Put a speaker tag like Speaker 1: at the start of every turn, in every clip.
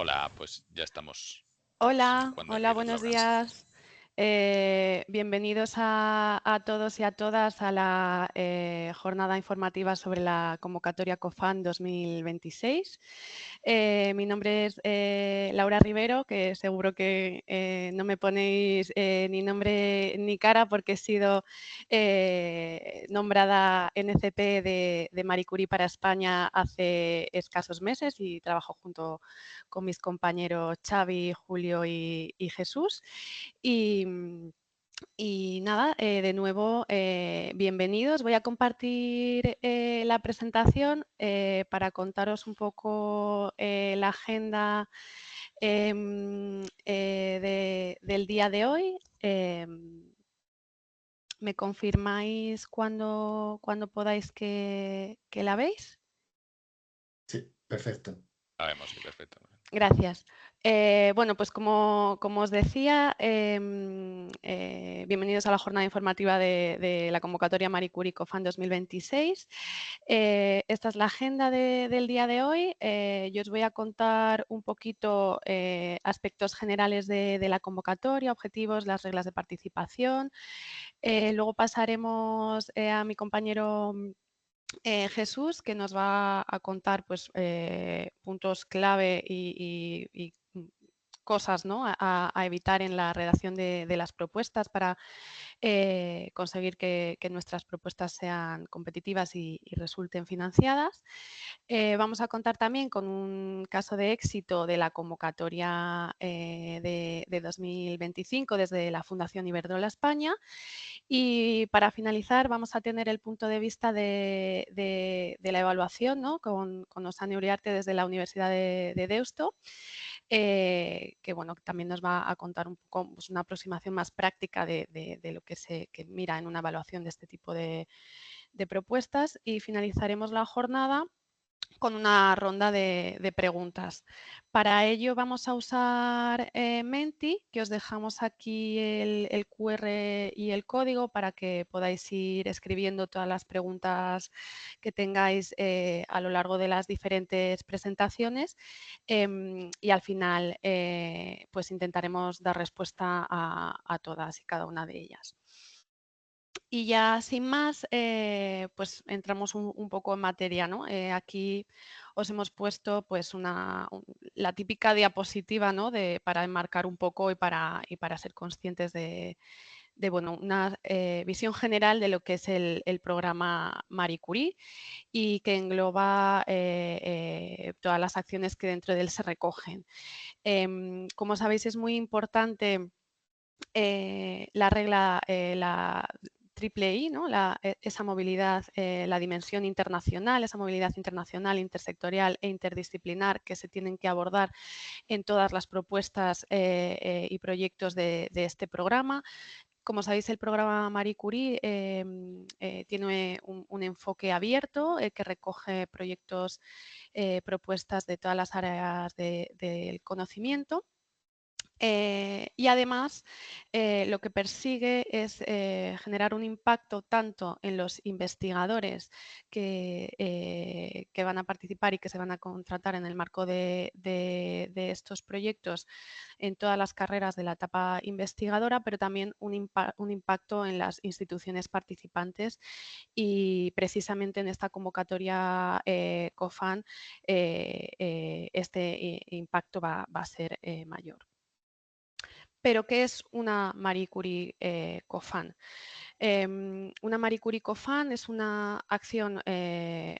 Speaker 1: Hola, pues ya estamos. Sí,
Speaker 2: Hola,
Speaker 1: cuando
Speaker 2: hola,
Speaker 1: empieces,
Speaker 2: buenos
Speaker 1: Laura.
Speaker 2: días. Bienvenidos a todos y a todas a la jornada informativa sobre la convocatoria COFAN 2026. Mi nombre es Laura Rivero, que seguro que no me ponéis ni nombre ni cara porque he sido nombrada NCP de Marie Curie para España hace escasos meses y trabajo junto con mis compañeros Xavi, Julio y Jesús. Y nada, de nuevo, bienvenidos. Voy a compartir la presentación para contaros un poco la agenda del día de hoy. ¿Me confirmáis cuando podáis que la veis?
Speaker 3: Sí, perfecto.
Speaker 1: La vemos, sí, perfecto.
Speaker 2: Gracias. Bueno, pues como os decía, bienvenidos a la jornada informativa de la convocatoria Marie Curie COFAN 2026. Esta es la agenda del día de hoy. Yo os voy a contar un poquito aspectos generales de la convocatoria, objetivos, las reglas de participación. Luego pasaremos a mi compañero Jesús, que nos va a contar pues, puntos clave y cosas, ¿no?, a evitar en la redacción de las propuestas para conseguir que nuestras propuestas sean competitivas y resulten financiadas. Vamos a contar también con un caso de éxito de la convocatoria de 2025 desde la Fundación Iberdrola España. Y para finalizar vamos a tener el punto de vista de la evaluación, ¿no?, con Osane Uriarte desde la Universidad de Deusto, que bueno, también nos va a contar un poco pues, una aproximación más práctica de lo que se mira en una evaluación de este tipo de propuestas. Y finalizaremos la jornada con una ronda de preguntas. Para ello vamos a usar Menti, que os dejamos aquí el QR y el código para que podáis ir escribiendo todas las preguntas que tengáis a lo largo de las diferentes presentaciones y al final pues intentaremos dar respuesta a todas y cada una de ellas. Y ya sin más, pues entramos un poco en materia, ¿no? Aquí os hemos puesto pues la típica diapositiva, ¿no?, para enmarcar un poco y para ser conscientes de bueno, una visión general de lo que es el programa Marie Curie y que engloba todas las acciones que dentro de él se recogen. Como sabéis, es muy importante la regla, la triple I, ¿no?, esa movilidad, la dimensión internacional, esa movilidad internacional, intersectorial e interdisciplinar que se tienen que abordar en todas las propuestas y proyectos de este programa. Como sabéis, el programa Marie Curie tiene un enfoque abierto que recoge proyectos, propuestas de todas las áreas del conocimiento. Y además lo que persigue es generar un impacto tanto en los investigadores que van a participar y que se van a contratar en el marco de estos proyectos en todas las carreras de la etapa investigadora, pero también un impacto en las instituciones participantes y precisamente en esta convocatoria COFAN este impacto va a ser mayor. Pero, ¿qué es una Marie Curie COFAN? Una Marie Curie COFAN es una acción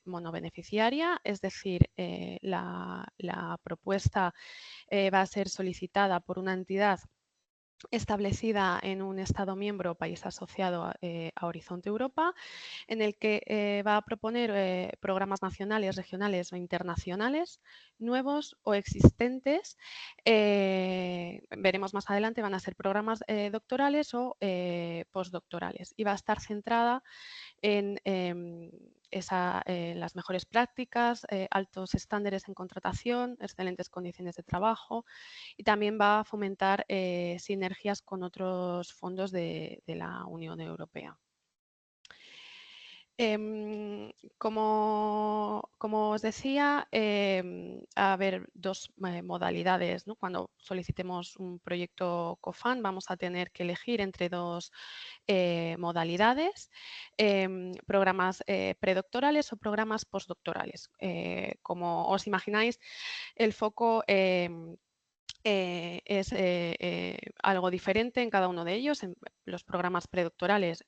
Speaker 2: monobeneficiaria, es decir, la propuesta va a ser solicitada por una entidad establecida en un Estado miembro o país asociado a Horizonte Europa, en el que va a proponer programas nacionales, regionales o internacionales, nuevos o existentes. Veremos más adelante, van a ser programas doctorales o postdoctorales y va a estar centrada en las mejores prácticas, altos estándares en contratación, excelentes condiciones de trabajo y también va a fomentar sinergias con otros fondos de la Unión Europea. Como os decía, a haber dos modalidades, ¿no? Cuando solicitemos un proyecto COFAND vamos a tener que elegir entre dos modalidades, programas predoctorales o programas postdoctorales. Como os imagináis, el foco es algo diferente en cada uno de ellos. En los programas predoctorales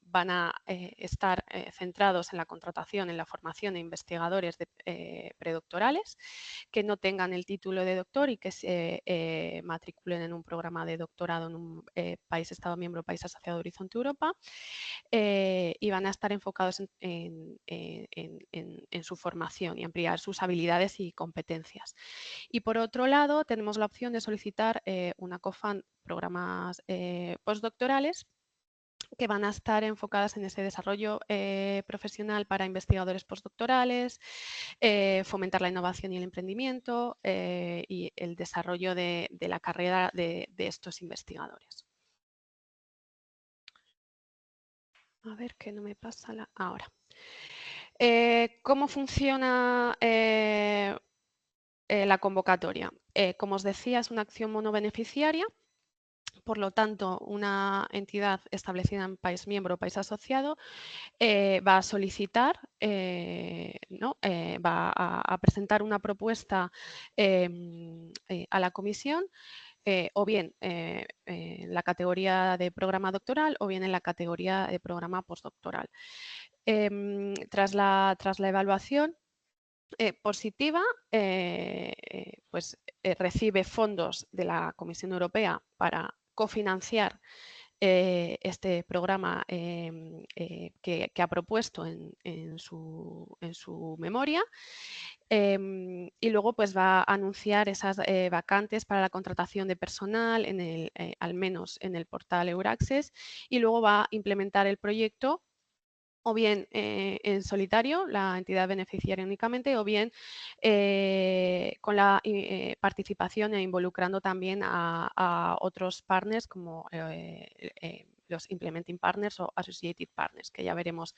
Speaker 2: van a estar centrados en la contratación, en la formación de investigadores predoctorales que no tengan el título de doctor y que se matriculen en un programa de doctorado en un país Estado miembro, país asociado Horizonte Europa, y van a estar enfocados en su formación y ampliar sus habilidades y competencias. Y por otro lado, tenemos la opción de solicitar una COFAND programas postdoctorales que van a estar enfocadas en ese desarrollo profesional para investigadores postdoctorales, fomentar la innovación y el emprendimiento y el desarrollo de la carrera de estos investigadores. A ver, que no me pasa la... Ahora. ¿Cómo funciona la convocatoria? Como os decía, es una acción monobeneficiaria. Por lo tanto, una entidad establecida en país miembro o país asociado va a solicitar, ¿no? Va a presentar una propuesta a la comisión, o bien en la categoría de programa doctoral o bien en la categoría de programa postdoctoral. Tras la evaluación positiva, pues recibe fondos de la Comisión Europea para cofinanciar este programa que ha propuesto en su memoria, y luego pues va a anunciar esas vacantes para la contratación de personal al menos en el portal Euraccess, y luego va a implementar el proyecto o bien en solitario, la entidad beneficiaria únicamente, o bien con la participación e involucrando también a otros partners como los Implementing Partners o Associated Partners, que ya veremos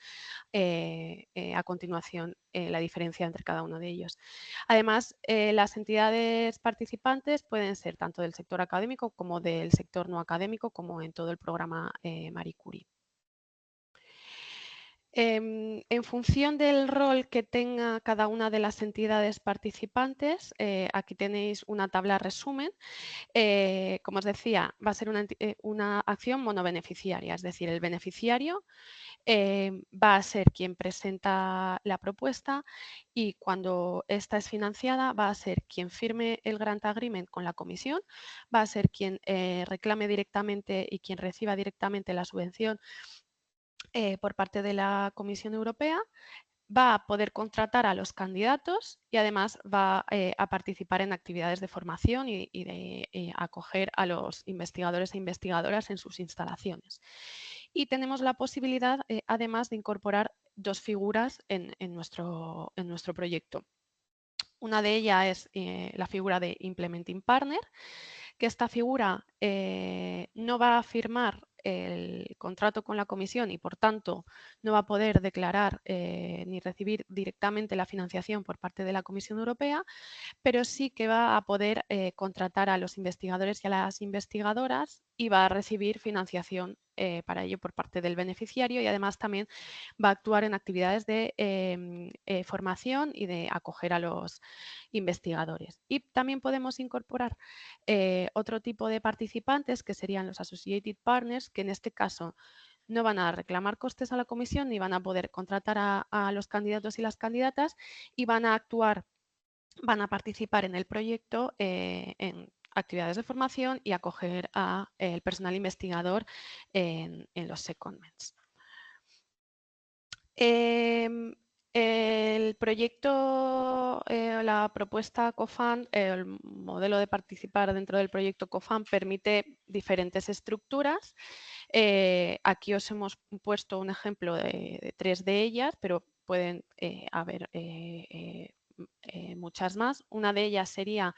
Speaker 2: a continuación la diferencia entre cada uno de ellos. Además, las entidades participantes pueden ser tanto del sector académico como del sector no académico, como en todo el programa Marie Curie. En función del rol que tenga cada una de las entidades participantes, aquí tenéis una tabla resumen. Como os decía, va a ser una acción monobeneficiaria, es decir, el beneficiario va a ser quien presenta la propuesta y cuando esta es financiada va a ser quien firme el Grant Agreement con la comisión, va a ser quien reclame directamente y quien reciba directamente la subvención por parte de la Comisión Europea, va a poder contratar a los candidatos y además va a participar en actividades de formación y de acoger a los investigadores e investigadoras en sus instalaciones. Y tenemos la posibilidad, además, de incorporar dos figuras en nuestro proyecto. Una de ellas es la figura de Implementing Partner, que esta figura no va a firmar el contrato con la comisión y por tanto no va a poder declarar ni recibir directamente la financiación por parte de la Comisión Europea, pero sí que va a poder contratar a los investigadores y a las investigadoras y va a recibir financiación para ello por parte del beneficiario, y además también va a actuar en actividades de formación y de acoger a los investigadores. Y también podemos incorporar otro tipo de participantes que serían los Associated Partners, que en este caso no van a reclamar costes a la comisión ni van a poder contratar a los candidatos y las candidatas y van a actuar, van a participar en el proyecto en actividades de formación y acoger al personal investigador en los secondments. El proyecto, la propuesta COFAND, el modelo de participar dentro del proyecto COFAND permite diferentes estructuras. Aquí os hemos puesto un ejemplo de 3 de ellas, pero pueden haber muchas más. Una de ellas sería,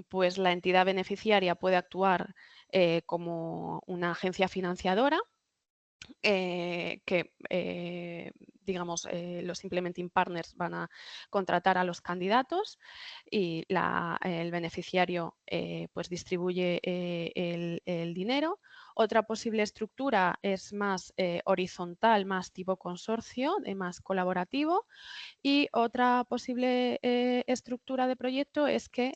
Speaker 2: pues la entidad beneficiaria puede actuar como una agencia financiadora, digamos, los implementing partners van a contratar a los candidatos y el beneficiario pues distribuye el dinero. Otra posible estructura es más horizontal, más tipo consorcio, más colaborativo. Y otra posible estructura de proyecto es que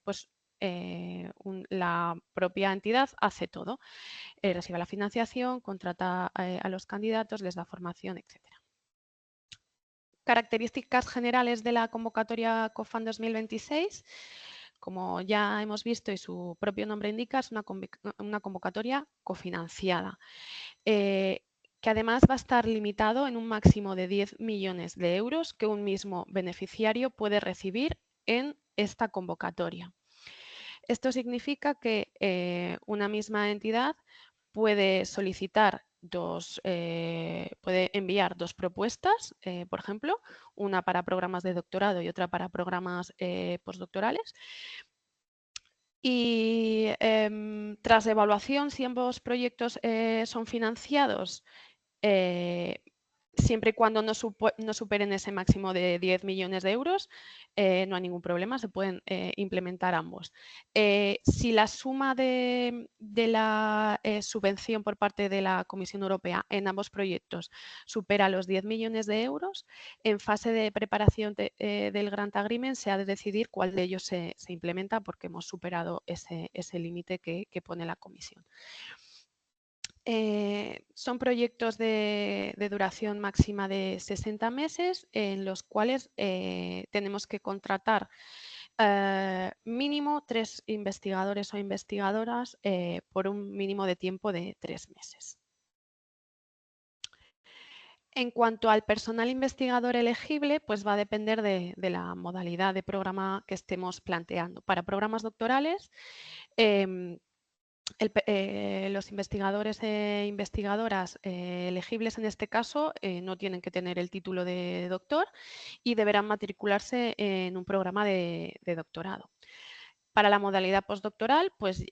Speaker 2: pues, la propia entidad hace todo. Recibe la financiación, contrata a los candidatos, les da formación, etc. Características generales de la convocatoria COFAN 2026. Como ya hemos visto y su propio nombre indica, es una convocatoria cofinanciada, que además va a estar limitado en un máximo de 10 millones de euros que un mismo beneficiario puede recibir en esta convocatoria. Esto significa que una misma entidad puede solicitar puede enviar dos propuestas, por ejemplo, una para programas de doctorado y otra para programas postdoctorales. Y tras evaluación, si ambos proyectos son financiados, siempre y cuando no superen ese máximo de 10 millones de euros, no hay ningún problema, se pueden implementar ambos. Si la suma de la subvención por parte de la Comisión Europea en ambos proyectos supera los 10 millones de euros, en fase de preparación del Grant Agreement se ha de decidir cuál de ellos se implementa porque hemos superado ese límite que pone la Comisión. Son proyectos de duración máxima de 60 meses en los cuales tenemos que contratar mínimo 3 investigadores o investigadoras por un mínimo de tiempo de 3 meses. En cuanto al personal investigador elegible, pues va a depender de la modalidad de programa que estemos planteando. Para programas doctorales, los investigadores e investigadoras elegibles en este caso no tienen que tener el título de doctor y deberán matricularse en un programa de doctorado. Para la modalidad postdoctoral, pues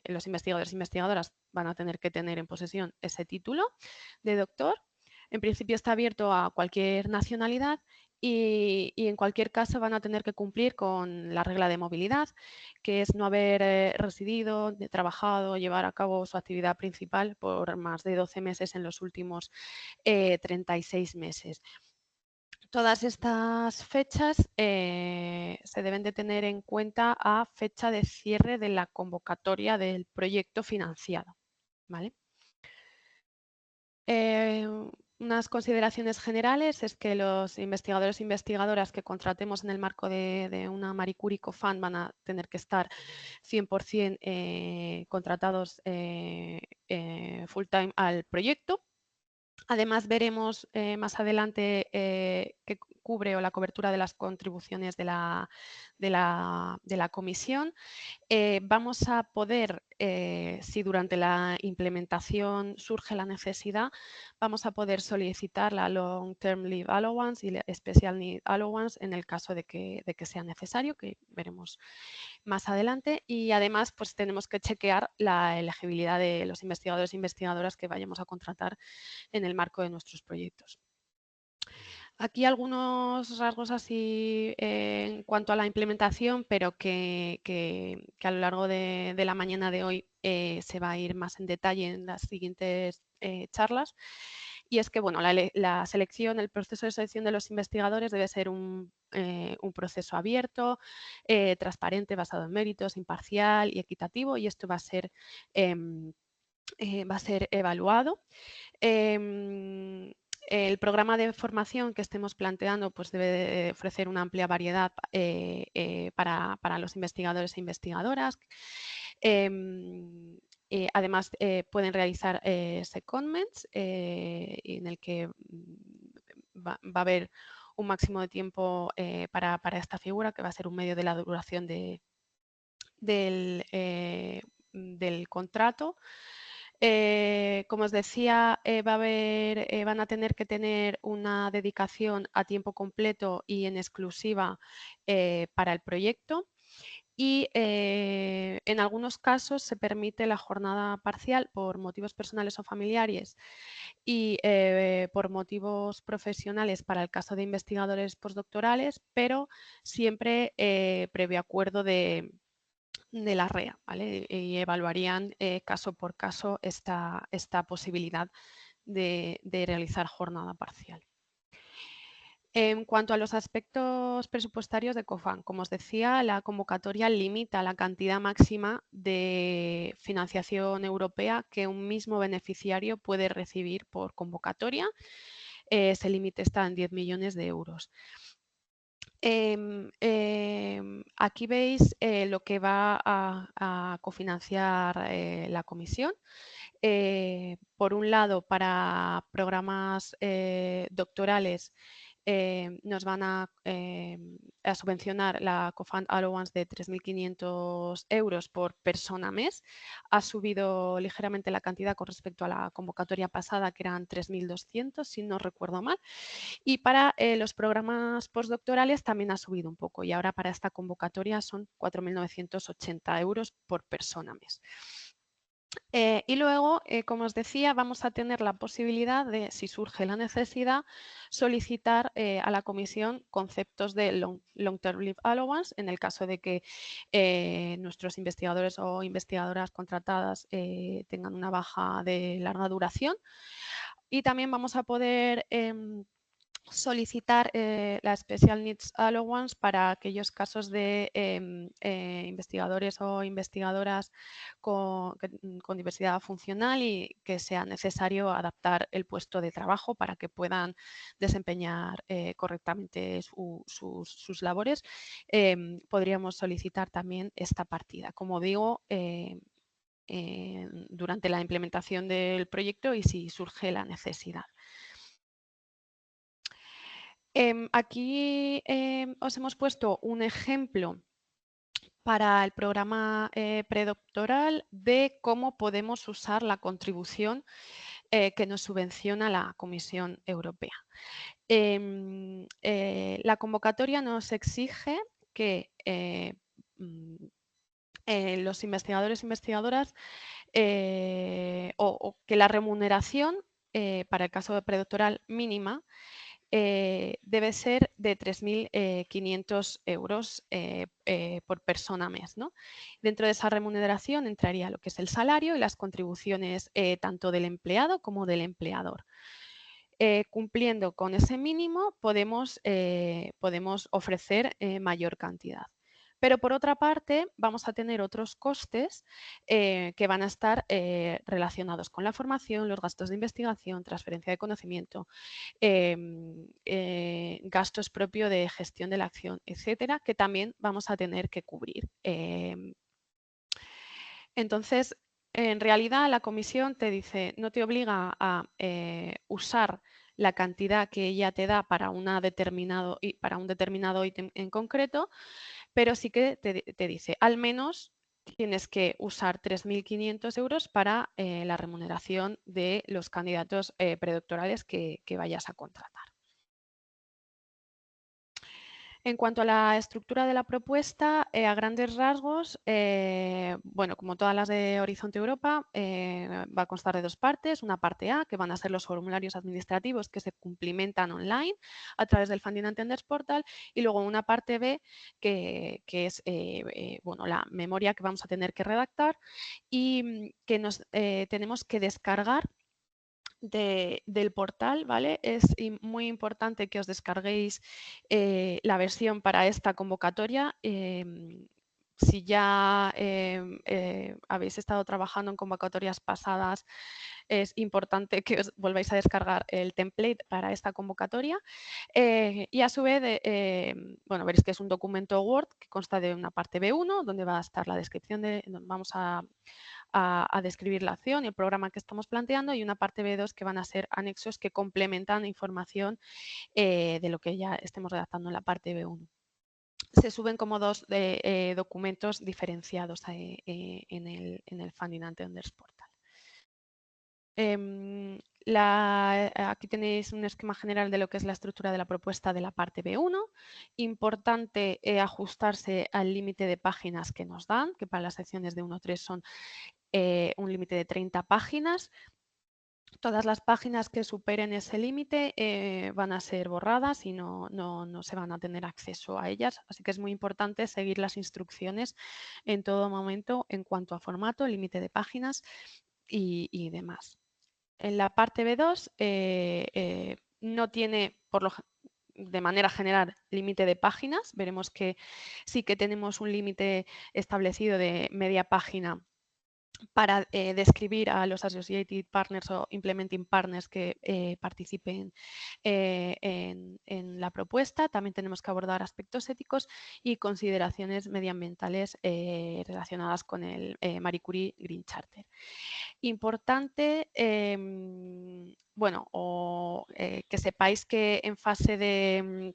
Speaker 2: los investigadores e investigadoras van a tener que tener en posesión ese título de doctor. En principio está abierto a cualquier nacionalidad y en cualquier caso van a tener que cumplir con la regla de movilidad, que es no haber residido, trabajado, llevar a cabo su actividad principal por más de 12 meses en los últimos 36 meses. Todas estas fechas se deben de tener en cuenta a fecha de cierre de la convocatoria del proyecto financiado, ¿vale? Unas consideraciones generales es que los investigadores e investigadoras que contratemos en el marco de una Marie Curie CoFund van a tener que estar 100% contratados full time al proyecto. Además, veremos más adelante qué cubre o la cobertura de las contribuciones de la comisión. Vamos a poder, si durante la implementación surge la necesidad, vamos a poder solicitar la Long Term Leave Allowance y la Special Need Allowance en el caso de que sea necesario, que veremos más adelante. Y además, pues tenemos que chequear la elegibilidad de los investigadores e investigadoras que vayamos a contratar en el marco de nuestros proyectos. Aquí algunos rasgos así en cuanto a la implementación, pero que a lo largo de la mañana de hoy se va a ir más en detalle en las siguientes charlas. Y es que bueno, la selección, el proceso de selección de los investigadores debe ser un proceso abierto, transparente, basado en méritos, imparcial y equitativo, y esto va a ser evaluado. El programa de formación que estemos planteando pues debe de ofrecer una amplia variedad para los investigadores e investigadoras. Además, pueden realizar secondments en el que va a haber un máximo de tiempo para esta figura, que va a ser un medio de la duración del contrato. Como os decía, van a tener que tener una dedicación a tiempo completo y en exclusiva para el proyecto. y en algunos casos se permite la jornada parcial por motivos personales o familiares y por motivos profesionales para el caso de investigadores postdoctorales, pero siempre previo acuerdo de la REA, ¿vale? Y evaluarían caso por caso esta posibilidad de realizar jornada parcial. En cuanto a los aspectos presupuestarios de COFAN, como os decía, la convocatoria limita la cantidad máxima de financiación europea que un mismo beneficiario puede recibir por convocatoria. Ese límite está en 10 millones de euros. Aquí veis lo que va a cofinanciar la comisión. Por un lado, para programas doctorales, nos van a subvencionar la Co-Fund Allowance de 3.500 euros por persona mes. Ha subido ligeramente la cantidad con respecto a la convocatoria pasada, que eran 3.200, si no recuerdo mal. Y para los programas postdoctorales también ha subido un poco y ahora para esta convocatoria son 4.980 euros por persona mes. Y luego, como os decía, vamos a tener la posibilidad de, si surge la necesidad, solicitar a la comisión conceptos de Long-Term Leave Allowance en el caso de que nuestros investigadores o investigadoras contratadas tengan una baja de larga duración. Y también vamos a poder solicitar la Special Needs Allowance para aquellos casos de investigadores o investigadoras con diversidad funcional y que sea necesario adaptar el puesto de trabajo para que puedan desempeñar correctamente sus labores. Podríamos solicitar también esta partida. Como digo, durante la implementación del proyecto y si surge la necesidad. Aquí os hemos puesto un ejemplo para el programa predoctoral de cómo podemos usar la contribución que nos subvenciona la Comisión Europea. La convocatoria nos exige que los investigadores e investigadoras o que la remuneración para el caso de predoctoral mínima debe ser de 3.500 euros por persona mes, ¿no? Dentro de esa remuneración entraría lo que es el salario y las contribuciones tanto del empleado como del empleador. Cumpliendo con ese mínimo podemos ofrecer mayor cantidad. Pero por otra parte vamos a tener otros costes que van a estar relacionados con la formación, los gastos de investigación, transferencia de conocimiento, gastos propios de gestión de la acción, etcétera, que también vamos a tener que cubrir. Entonces, en realidad la comisión te dice, no te obliga a usar la cantidad que ella te da para un determinado ítem en concreto, pero sí que te dice, al menos tienes que usar 3.500 euros para la remuneración de los candidatos predoctorales que vayas a contratar. En cuanto a la estructura de la propuesta, a grandes rasgos, bueno, como todas las de Horizonte Europa, va a constar de dos partes. Una parte A, que van a ser los formularios administrativos que se cumplimentan online a través del Funding and Tenders Portal, y luego una parte B, que es bueno, la memoria que vamos a tener que redactar y que nos tenemos que descargar del portal, ¿vale? Es muy importante que os descarguéis la versión para esta convocatoria. Si ya habéis estado trabajando en convocatorias pasadas, es importante que os volváis a descargar el template para esta convocatoria. Y a su vez, bueno, veréis que es un documento Word que consta de una parte B1, donde va a estar la descripción donde vamos a describir la acción y el programa que estamos planteando, y una parte B2 que van a ser anexos que complementan información de lo que ya estemos redactando en la parte B1. Se suben como dos documentos diferenciados en el Funding and Tenders Portal. Aquí tenéis un esquema general de lo que es la estructura de la propuesta de la parte B1. Importante ajustarse al límite de páginas que nos dan, que para las secciones de 1 a 3 son un límite de 30 páginas. Todas las páginas que superen ese límite van a ser borradas y no se van a tener acceso a ellas. Así que es muy importante seguir las instrucciones en todo momento en cuanto a formato, límite de páginas y demás. En la parte B2 no tiene, de manera general, límite de páginas. Veremos que sí que tenemos un límite establecido de media página para describir a los Associated Partners o Implementing Partners que participen en la propuesta. También tenemos que abordar aspectos éticos y consideraciones medioambientales relacionadas con el Marie Curie Green Charter. Importante, que sepáis que en fase de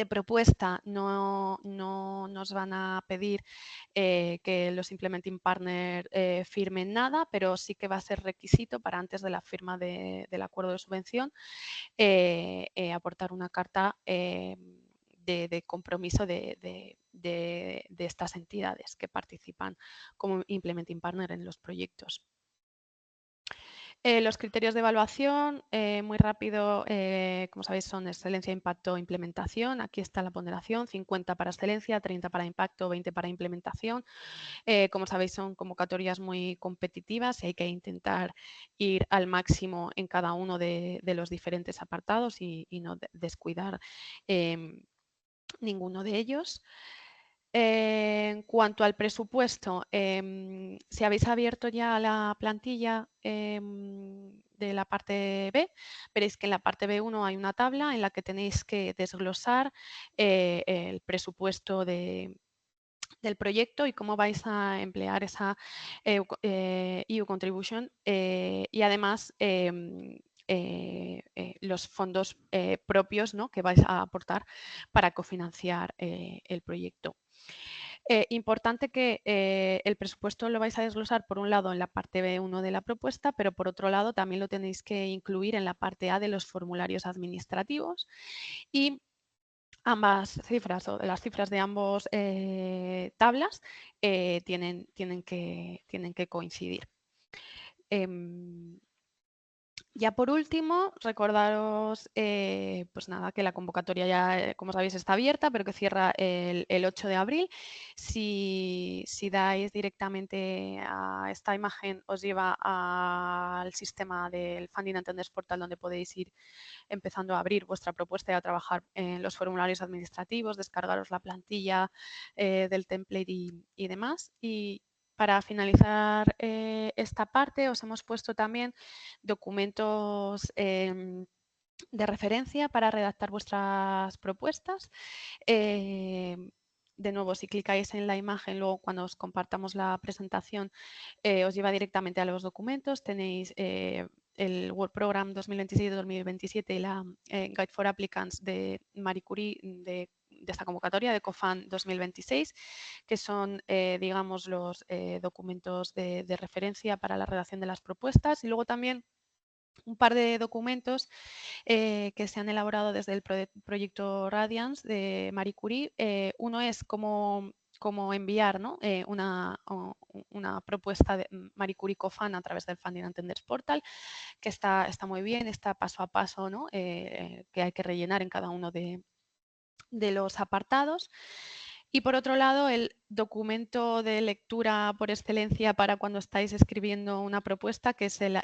Speaker 2: propuesta no nos van a pedir que los implementing partners firmen nada, pero sí que va a ser requisito para antes de la firma del acuerdo de subvención aportar una carta de compromiso de estas entidades que participan como implementing partner en los proyectos. Los criterios de evaluación, muy rápido, como sabéis, son excelencia, impacto, implementación. Aquí está la ponderación, 50 para excelencia, 30 para impacto, 20 para implementación. Como sabéis, son convocatorias muy competitivas y hay que intentar ir al máximo en cada uno de los diferentes apartados y no descuidar ninguno de ellos. En cuanto al presupuesto, si habéis abierto ya la plantilla de la parte B, veréis que en la parte B1 hay una tabla en la que tenéis que desglosar el presupuesto del proyecto y cómo vais a emplear esa EU Contribution y además los fondos propios, ¿no?, que vais a aportar para cofinanciar el proyecto. Importante que el presupuesto lo vais a desglosar por un lado en la parte B1 de la propuesta, pero por otro lado también lo tenéis que incluir en la parte A de los formularios administrativos y ambas cifras o las cifras de ambos tablas tienen que coincidir. Ya por último, recordaros pues nada, que la convocatoria ya, como sabéis, está abierta, pero que cierra el 8 de abril. Si dais directamente a esta imagen, os lleva al sistema del Funding and Tenders Portal, donde podéis ir empezando a abrir vuestra propuesta y a trabajar en los formularios administrativos, descargaros la plantilla del template y demás. Y para finalizar esta parte, os hemos puesto también documentos de referencia para redactar vuestras propuestas. De nuevo, si clicáis en la imagen, luego cuando os compartamos la presentación, os lleva directamente a los documentos. Tenéis el Work Program 2026-2027 y la Guide for Applicants de Marie Curie de esta convocatoria de COFAN 2026, que son, digamos, los documentos de referencia para la redacción de las propuestas. Y luego también un par de documentos que se han elaborado desde el proyecto Radiance de Marie Curie. Uno es cómo enviar, ¿no?, una propuesta de Marie Curie COFAN a través del Funding and Tenders Portal, que está muy bien, está paso a paso, ¿no?, que hay que rellenar en cada uno de los apartados. Y por otro lado, el documento de lectura por excelencia para cuando estáis escribiendo una propuesta, que es el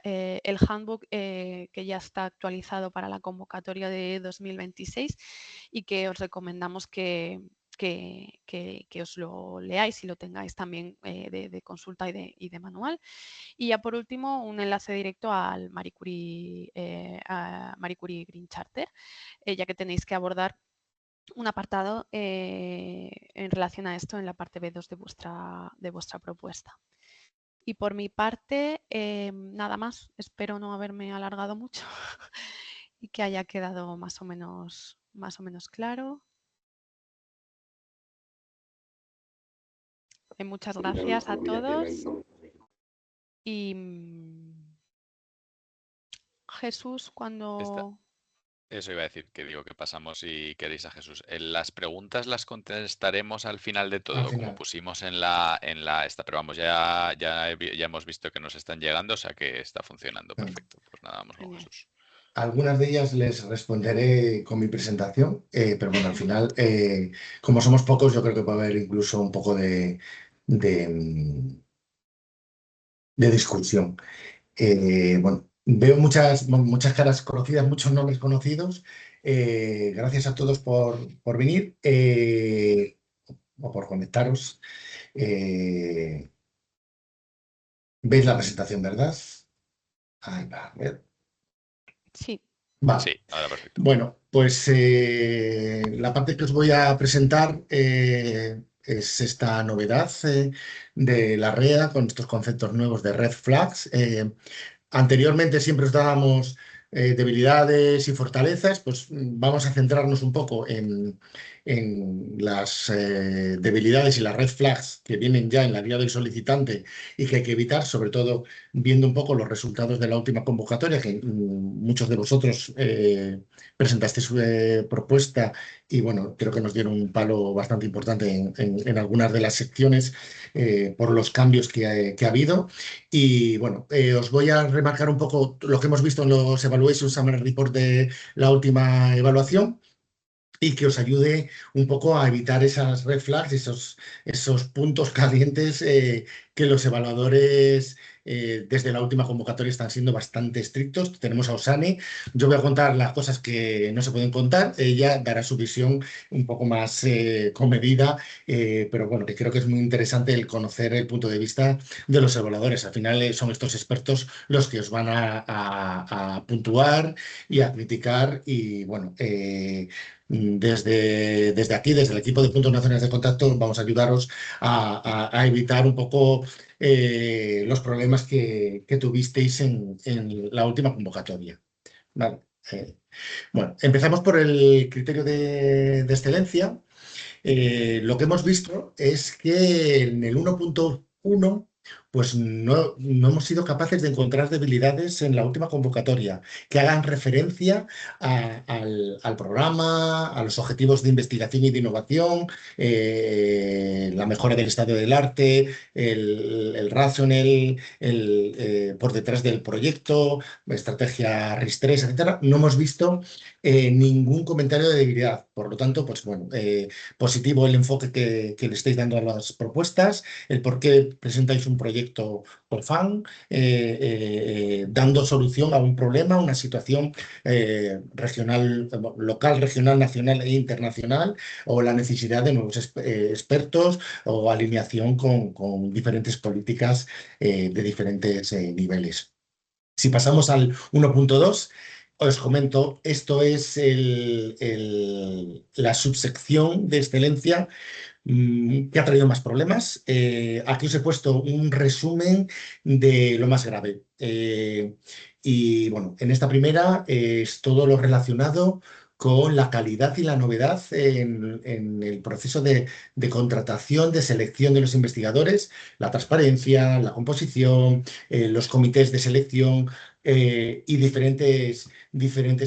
Speaker 2: handbook que ya está actualizado para la convocatoria de 2026 y que os recomendamos que os lo leáis y lo tengáis también de consulta y de manual. Y ya por último, un enlace directo al Marie Curie Green Charter, ya que tenéis que abordar un apartado en relación a esto en la parte B2 de vuestra propuesta. Y por mi parte, nada más. Espero no haberme alargado mucho y que haya quedado más o menos claro. Muchas gracias a todos y Jesús cuando...
Speaker 1: Eso iba a decir, que digo que pasamos si queréis a Jesús. Las preguntas las contestaremos al final de todo, como pusimos en la esta, pero vamos, ya hemos visto que nos están llegando, o sea que está funcionando perfecto. Pues nada, vamos con Jesús.
Speaker 3: Algunas de ellas les responderé con mi presentación, pero bueno, al final, como somos pocos, yo creo que puede haber incluso un poco de discusión. Bueno, veo muchas caras conocidas, muchos nombres conocidos. Gracias a todos por venir o por conectaros. ¿Veis la presentación, verdad? Ahí va, a ver.
Speaker 2: Sí.
Speaker 3: Vale.
Speaker 1: Sí, ahora perfecto.
Speaker 3: Bueno, pues la parte que os voy a presentar es esta novedad de la REA con estos conceptos nuevos de red flags. Anteriormente siempre os dábamos debilidades y fortalezas, pues vamos a centrarnos un poco en las debilidades y las red flags que vienen ya en la guía del solicitante y que hay que evitar, sobre todo viendo un poco los resultados de la última convocatoria, que muchos de vosotros presentasteis su propuesta y bueno, creo que nos dieron un palo bastante importante en algunas de las secciones por los cambios que ha habido. Y bueno, os voy a remarcar un poco lo que hemos visto en los Evaluation Summary Report de la última evaluación y que os ayude un poco a evitar esas red flags, esos puntos calientes que los evaluadores desde la última convocatoria están siendo bastante estrictos. Tenemos a Osane. Yo voy a contar las cosas que no se pueden contar. Ella dará su visión un poco más comedida, pero bueno, que creo que es muy interesante el conocer el punto de vista de los evaluadores. Al final son estos expertos los que os van a puntuar y a criticar y bueno, desde aquí, desde el equipo de puntos nacionales de contacto, vamos a ayudaros a evitar un poco los problemas que tuvisteis en la última convocatoria. Vale. Bueno, empezamos por el criterio de excelencia. Lo que hemos visto es que en el 1.1 pues no hemos sido capaces de encontrar debilidades en la última convocatoria que hagan referencia al programa, a los objetivos de investigación y de innovación, la mejora del estado del arte, el rational, por detrás del proyecto, estrategia RIS3, etcétera. No hemos visto ningún comentario de debilidad. Por lo tanto, pues bueno, positivo el enfoque que le estáis dando a las propuestas, el por qué presentáis un proyecto por fan, dando solución a un problema, una situación regional, local, regional, nacional e internacional, o la necesidad de nuevos expertos o alineación con diferentes políticas de diferentes niveles. Si pasamos al 1.2, os comento, esto es la subsección de excelencia que ha traído más problemas. Aquí os he puesto un resumen de lo más grave. Y bueno, en esta primera es todo lo relacionado con la calidad y la novedad en el proceso de contratación, de selección de los investigadores, la transparencia, la composición, los comités de selección y diferentes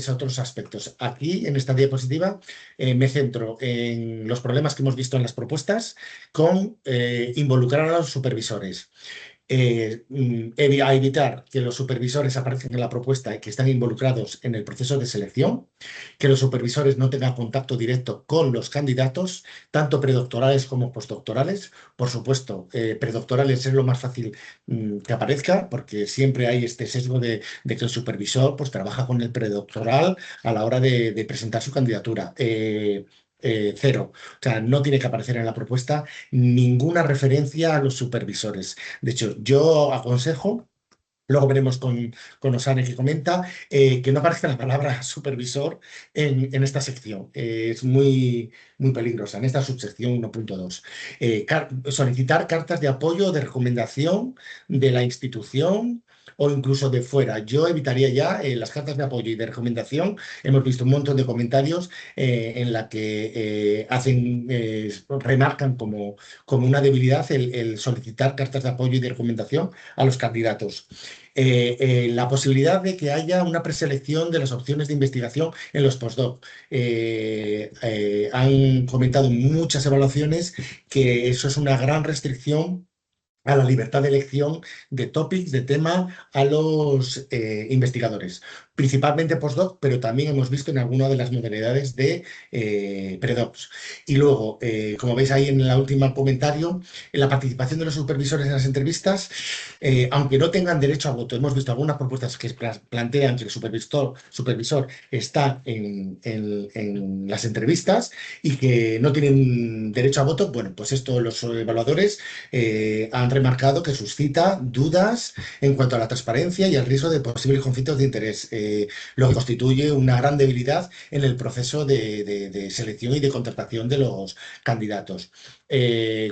Speaker 3: otros aspectos. Aquí, en esta diapositiva, me centro en los problemas que hemos visto en las propuestas con involucrar a los supervisores. A evitar que los supervisores aparezcan en la propuesta y que están involucrados en el proceso de selección, que los supervisores no tengan contacto directo con los candidatos, tanto predoctorales como postdoctorales. Por supuesto, predoctorales es lo más fácil que aparezca, porque siempre hay este sesgo de que el supervisor pues, trabaja con el predoctoral a la hora de presentar su candidatura. Cero. O sea, no tiene que aparecer en la propuesta ninguna referencia a los supervisores. De hecho, yo aconsejo, luego veremos con Osane que comenta, que no aparezca la palabra supervisor en esta sección. Es muy peligrosa, en esta subsección 1.2. Solicitar cartas de apoyo, de recomendación de la institución o incluso de fuera. Yo evitaría ya las cartas de apoyo y de recomendación. Hemos visto un montón de comentarios en la que remarcan como una debilidad el solicitar cartas de apoyo y de recomendación a los candidatos. La posibilidad de que haya una preselección de las opciones de investigación en los postdoc. Han comentado muchas evaluaciones que eso es una gran restricción a la libertad de elección de topics, de tema, a los investigadores. Principalmente postdoc, pero también hemos visto en alguna de las modalidades de predocs. Y luego, como veis ahí en el último comentario, en la participación de los supervisores en las entrevistas, aunque no tengan derecho a voto, hemos visto algunas propuestas que plantean que el supervisor está en las entrevistas y que no tienen derecho a voto. Bueno, pues esto los evaluadores han remarcado que suscita dudas en cuanto a la transparencia y el riesgo de posibles conflictos de interés, lo que constituye una gran debilidad en el proceso de selección y de contratación de los candidatos.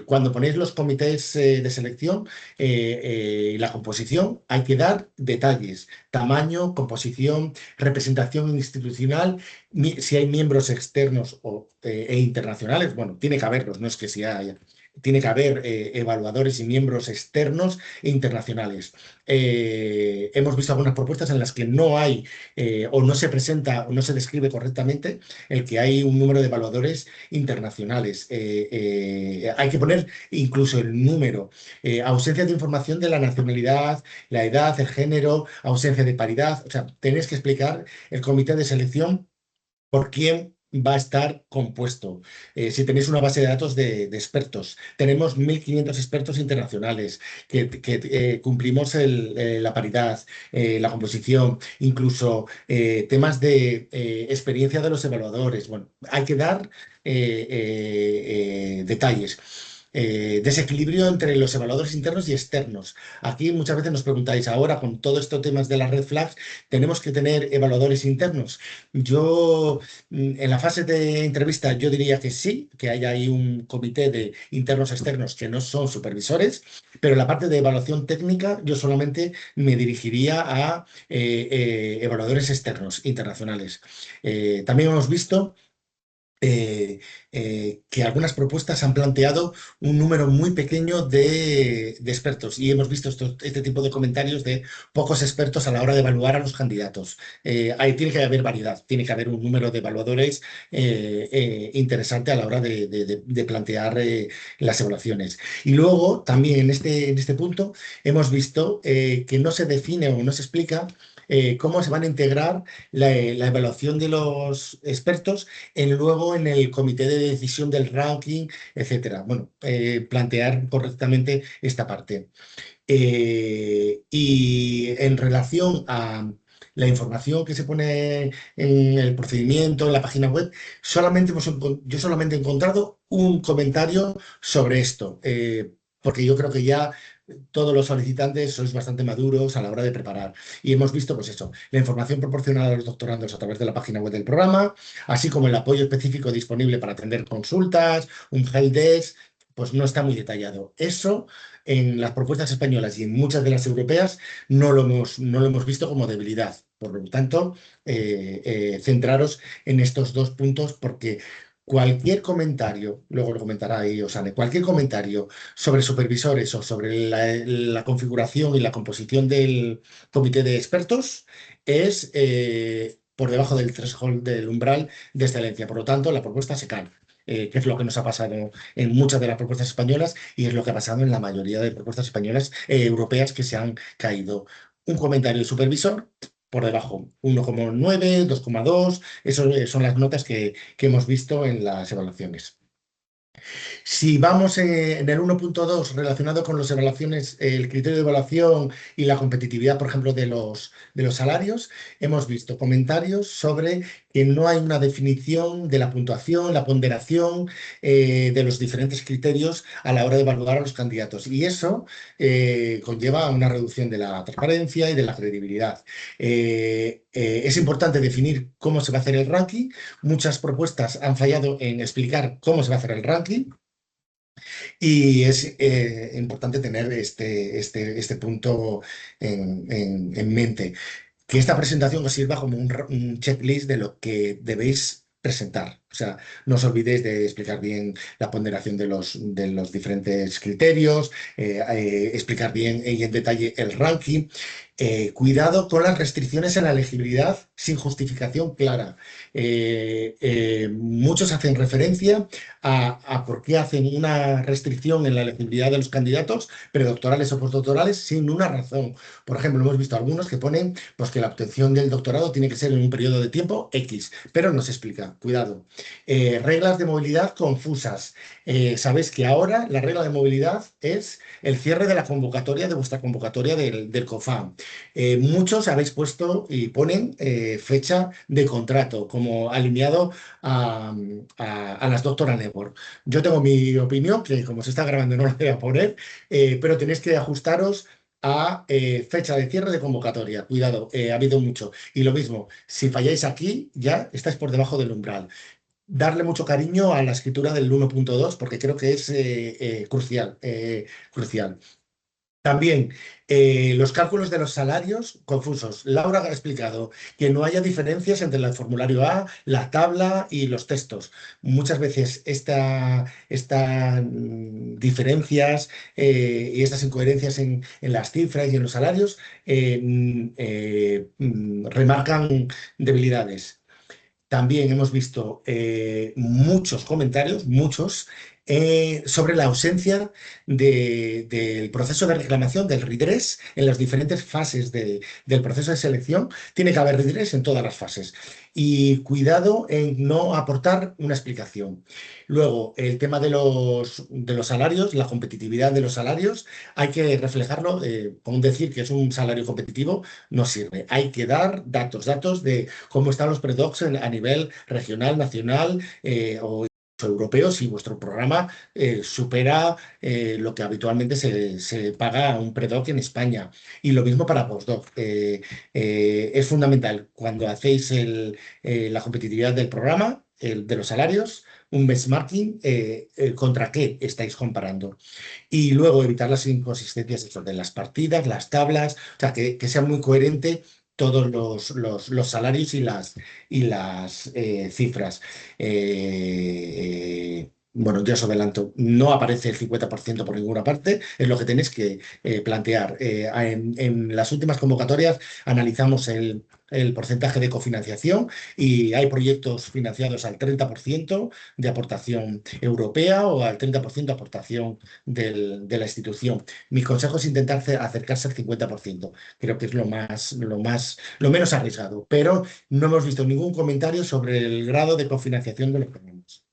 Speaker 3: Cuando ponéis los comités de selección y la composición, hay que dar detalles: tamaño, composición, representación institucional, si hay miembros externos e internacionales. Bueno, tiene que haberlos, no es que si haya. Tiene que haber evaluadores y miembros externos e internacionales. Hemos visto algunas propuestas en las que no hay o no se presenta o no se describe correctamente el que hay un número de evaluadores internacionales. Hay que poner incluso el número, ausencia de información de la nacionalidad, la edad, el género, ausencia de paridad. O sea, tenéis que explicar el comité de selección por quién va a estar compuesto. Si tenéis una base de datos de expertos, tenemos 1.500 expertos internacionales que cumplimos la paridad, la composición, incluso temas de experiencia de los evaluadores. Bueno, hay que dar detalles. Desequilibrio entre los evaluadores internos y externos. Aquí muchas veces nos preguntáis, ahora con todos estos temas de las red flags, ¿tenemos que tener evaluadores internos? Yo, en la fase de entrevista, yo diría que sí, que haya ahí un comité de internos externos que no son supervisores, pero en la parte de evaluación técnica yo solamente me dirigiría a evaluadores externos internacionales. También hemos visto que algunas propuestas han planteado un número muy pequeño de expertos y hemos visto este tipo de comentarios de pocos expertos a la hora de evaluar a los candidatos. Ahí tiene que haber variedad, tiene que haber un número de evaluadores interesante a la hora de plantear las evaluaciones. Y luego, también en este punto, hemos visto que no se define o no se explica cómo se van a integrar la evaluación de los expertos luego en el comité de decisión del ranking, etcétera. Bueno, plantear correctamente esta parte. Y en relación a la información que se pone en el procedimiento, en la página web, yo solamente he encontrado un comentario sobre esto, porque yo creo que ya todos los solicitantes sois bastante maduros a la hora de preparar. Y hemos visto, pues eso, la información proporcionada a los doctorandos a través de la página web del programa, así como el apoyo específico disponible para atender consultas, un helpdesk, pues no está muy detallado. Eso en las propuestas españolas y en muchas de las europeas no lo hemos visto como debilidad. Por lo tanto, centraros en estos dos puntos porque cualquier comentario, luego lo comentará ahí Osane, cualquier comentario sobre supervisores o sobre la configuración y la composición del comité de expertos es por debajo del threshold, del umbral de excelencia. Por lo tanto, la propuesta se cae. Que es lo que nos ha pasado en muchas de las propuestas españolas y es lo que ha pasado en la mayoría de propuestas españolas europeas que se han caído. Un comentario del supervisor por debajo, 1,9, 2,2, eso son las notas que hemos visto en las evaluaciones. Si vamos en el 1.2 relacionado con las evaluaciones, el criterio de evaluación y la competitividad, por ejemplo, de los salarios, hemos visto comentarios sobre que no hay una definición de la puntuación, la ponderación de los diferentes criterios a la hora de evaluar a los candidatos. Y eso conlleva a una reducción de la transparencia y de la credibilidad. Es importante definir cómo se va a hacer el ranking. Muchas propuestas han fallado en explicar cómo se va a hacer el ranking. Y es importante tener este punto en mente. Que esta presentación os sirva como un checklist de lo que debéis presentar. O sea, no os olvidéis de explicar bien la ponderación de los diferentes criterios, explicar bien y en detalle el ranking. Cuidado con las restricciones en la elegibilidad sin justificación clara. Muchos hacen referencia a por qué hacen una restricción en la elegibilidad de los candidatos predoctorales o postdoctorales sin una razón. Por ejemplo, hemos visto algunos que ponen pues, que la obtención del doctorado tiene que ser en un periodo de tiempo X, pero no se explica. Cuidado. Reglas de movilidad confusas. Sabéis que ahora la regla de movilidad es el cierre de la convocatoria, de vuestra convocatoria del COFAM. Muchos habéis puesto y ponen fecha de contrato como alineado a las Doctora Network. Yo tengo mi opinión, que como se está grabando no la voy a poner, pero tenéis que ajustaros a fecha de cierre de convocatoria. Cuidado, ha habido mucho. Y lo mismo, si falláis aquí, ya estáis por debajo del umbral. Darle mucho cariño a la escritura del 1.2 porque creo que es crucial, crucial. También los cálculos de los salarios confusos. Laura ha explicado que no haya diferencias entre el formulario A, la tabla y los textos. Muchas veces estas diferencias y estas incoherencias en las cifras y en los salarios remarcan debilidades. También hemos visto muchos comentarios, muchos, sobre la ausencia del proceso de reclamación, del redress, en las diferentes fases del proceso de selección. Tiene que haber redress en todas las fases. Y cuidado en no aportar una explicación. Luego, el tema de los salarios, la competitividad de los salarios, hay que reflejarlo, con decir que es un salario competitivo, no sirve. Hay que dar datos de cómo están los predocs a nivel regional, nacional o europeo si vuestro programa supera lo que habitualmente se paga a un predoc en España. Y lo mismo para postdoc. Es fundamental cuando hacéis la competitividad del programa, de los salarios, un benchmarking, contra qué estáis comparando. Y luego evitar las inconsistencias de las partidas, las tablas, o sea, que sea muy coherente todos los salarios y las cifras. Bueno, ya os adelanto, no aparece el 50% por ninguna parte, es lo que tenéis que plantear. En las últimas convocatorias analizamos el porcentaje de cofinanciación y hay proyectos financiados al 30% de aportación europea o al 30% de aportación de la institución. Mi consejo es intentar acercarse al 50%. Creo que es lo menos arriesgado, pero no hemos visto ningún comentario sobre el grado de cofinanciación de los programas.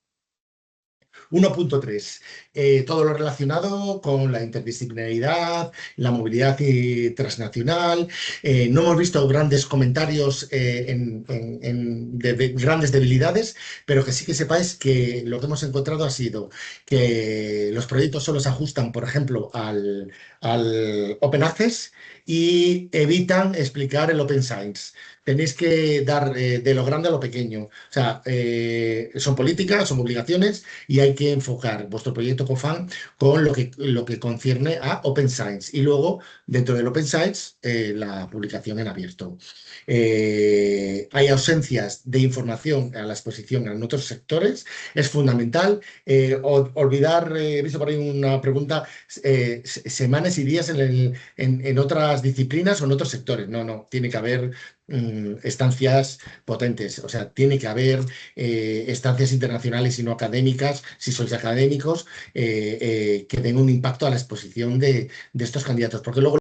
Speaker 3: 1.3. Todo lo relacionado con la interdisciplinaridad, la movilidad transnacional. No hemos visto grandes comentarios de grandes debilidades, pero que sí que sepáis que lo que hemos encontrado ha sido que los proyectos solo se ajustan, por ejemplo, al Open Access y evitan explicar el Open Science. Tenéis que dar de lo grande a lo pequeño. O sea, son políticas, son obligaciones y hay que enfocar vuestro proyecto COFAM con lo que concierne a Open Science. Y luego, dentro del Open Science, la publicación en abierto. Hay ausencias de información a la exposición en otros sectores. Es fundamental. Olvidar, he visto por ahí una pregunta, semanas y días en otras disciplinas o en otros sectores. No, tiene que haber estancias potentes, o sea, tiene que haber estancias internacionales y no académicas, si sois académicos, que den un impacto a la exposición de estos candidatos, porque luego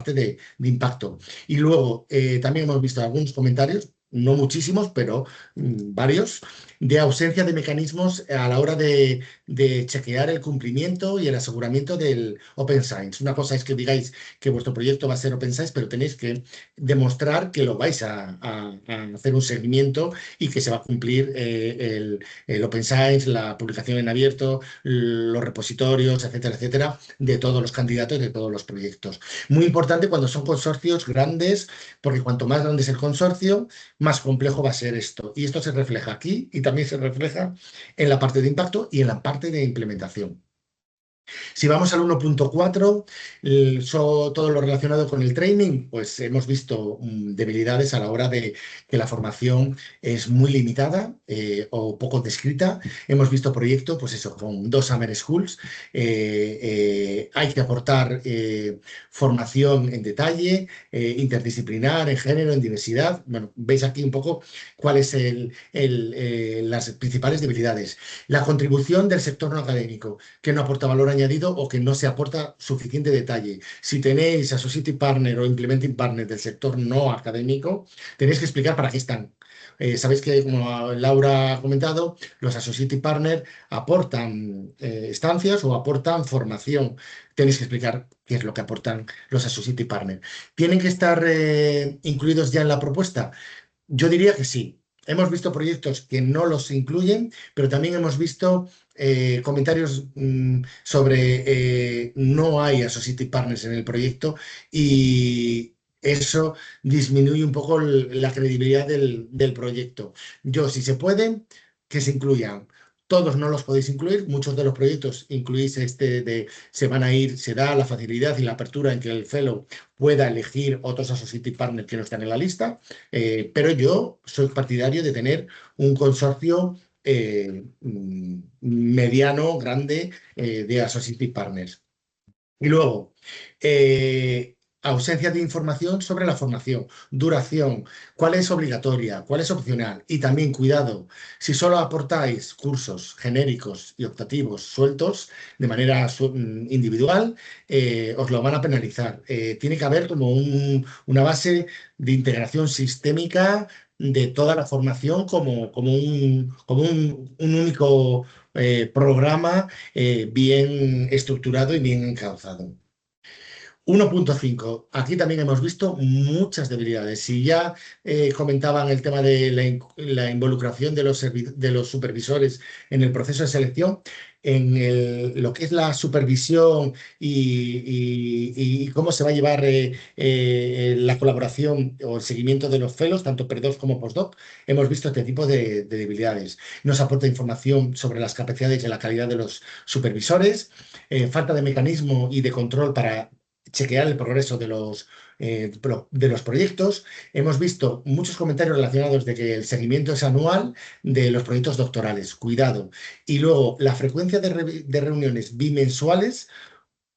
Speaker 3: de impacto. Y luego también hemos visto algunos comentarios, no muchísimos, pero varios, de ausencia de mecanismos a la hora de chequear el cumplimiento y el aseguramiento del Open Science. Una cosa es que digáis que vuestro proyecto va a ser Open Science, pero tenéis que demostrar que lo vais a hacer un seguimiento y que se va a cumplir el Open Science, la publicación en abierto, los repositorios, etcétera, etcétera, de todos los candidatos, de todos los proyectos. Muy importante cuando son consorcios grandes, porque cuanto más grande es el consorcio, más complejo va a ser esto. Y esto se refleja aquí y también se refleja en la parte de impacto y en la parte de implementación. Si vamos al 1.4, todo lo relacionado con el training, pues hemos visto debilidades a la hora de que la formación es muy limitada o poco descrita. Hemos visto proyectos, pues eso, con 2 Summer Schools. Hay que aportar formación en detalle, interdisciplinar, en género, en diversidad. Bueno, veis aquí un poco cuáles son las principales debilidades. La contribución del sector no académico, que no aporta valor añadido o que no se aporta suficiente detalle. Si tenéis Associate Partner o Implementing Partner del sector no académico, tenéis que explicar para qué están. Sabéis que, como Laura ha comentado, los Associate Partner aportan estancias o aportan formación. Tenéis que explicar qué es lo que aportan los Associate Partner. ¿Tienen que estar incluidos ya en la propuesta? Yo diría que sí. Hemos visto proyectos que no los incluyen, pero también hemos visto comentarios sobre no hay Associate Partners en el proyecto y eso disminuye un poco la credibilidad del proyecto. Yo, si se puede, que se incluyan. Todos no los podéis incluir, muchos de los proyectos incluís se van a ir, se da la facilidad y la apertura en que el fellow pueda elegir otros associate partners que no están en la lista, pero yo soy partidario de tener un consorcio mediano, grande, de associate partners. Y luego, ausencia de información sobre la formación, duración, cuál es obligatoria, cuál es opcional. Y también, cuidado, si solo aportáis cursos genéricos y optativos sueltos de manera individual, os lo van a penalizar. Tiene que haber como una base de integración sistémica de toda la formación como un único programa bien estructurado y bien encauzado. 1.5. Aquí también hemos visto muchas debilidades. Si ya comentaban el tema de la involucración de los supervisores en el proceso de selección, en lo que es la supervisión y cómo se va a llevar la colaboración o el seguimiento de los fellows, tanto pre-doc como post-doc, hemos visto este tipo de debilidades. No se aporta información sobre las capacidades y la calidad de los supervisores, falta de mecanismo y de control para chequear el progreso de los proyectos. Hemos visto muchos comentarios relacionados de que el seguimiento es anual de los proyectos doctorales. Cuidado. Y luego, la frecuencia de reuniones bimensuales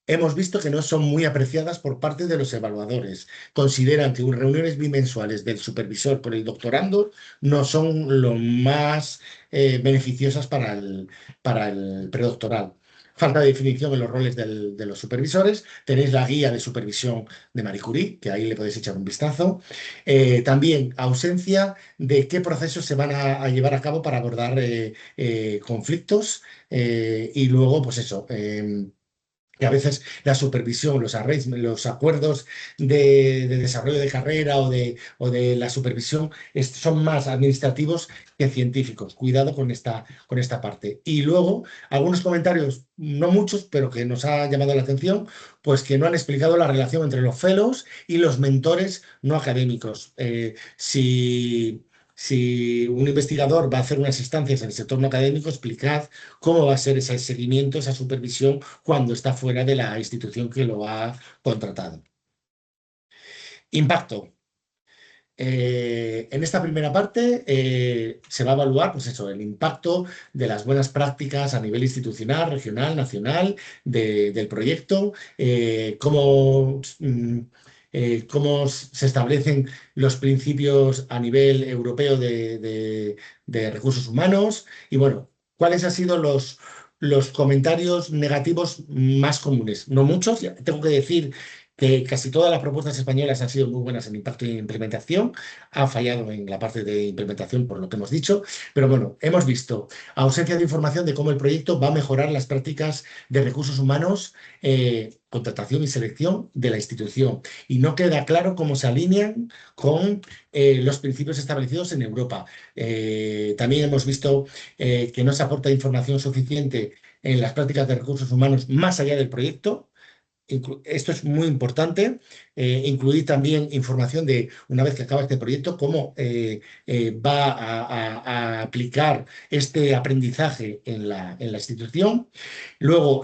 Speaker 3: hemos visto que no son muy apreciadas por parte de los evaluadores. Consideran que reuniones bimensuales del supervisor con el doctorando no son lo más beneficiosas para el predoctoral. Falta de definición en los roles de los supervisores. Tenéis la guía de supervisión de Marie Curie, que ahí le podéis echar un vistazo. También ausencia de qué procesos se van a llevar a cabo para abordar conflictos. Y luego, pues eso, que a veces la supervisión, los acuerdos de desarrollo de carrera o de la supervisión son más administrativos que científicos. Cuidado con esta parte. Y luego, algunos comentarios, no muchos, pero que nos ha llamado la atención, pues que no han explicado la relación entre los fellows y los mentores no académicos. Si un investigador va a hacer unas instancias en el sector no académico, explicad cómo va a ser ese seguimiento, esa supervisión cuando está fuera de la institución que lo ha contratado. Impacto. En esta primera parte se va a evaluar, pues eso, el impacto de las buenas prácticas a nivel institucional, regional, nacional del proyecto, cómo se establecen los principios a nivel europeo de recursos humanos y, bueno, cuáles han sido los comentarios negativos más comunes. No muchos, tengo que decir que casi todas las propuestas españolas han sido muy buenas en impacto y implementación, ha fallado en la parte de implementación por lo que hemos dicho, pero bueno, hemos visto ausencia de información de cómo el proyecto va a mejorar las prácticas de recursos humanos, contratación y selección de la institución, y no queda claro cómo se alinean con los principios establecidos en Europa. También hemos visto que no se aporta información suficiente en las prácticas de recursos humanos más allá del proyecto. esto es muy importante, incluir también información de, una vez que acaba este proyecto, cómo va a aplicar este aprendizaje en la institución. Luego,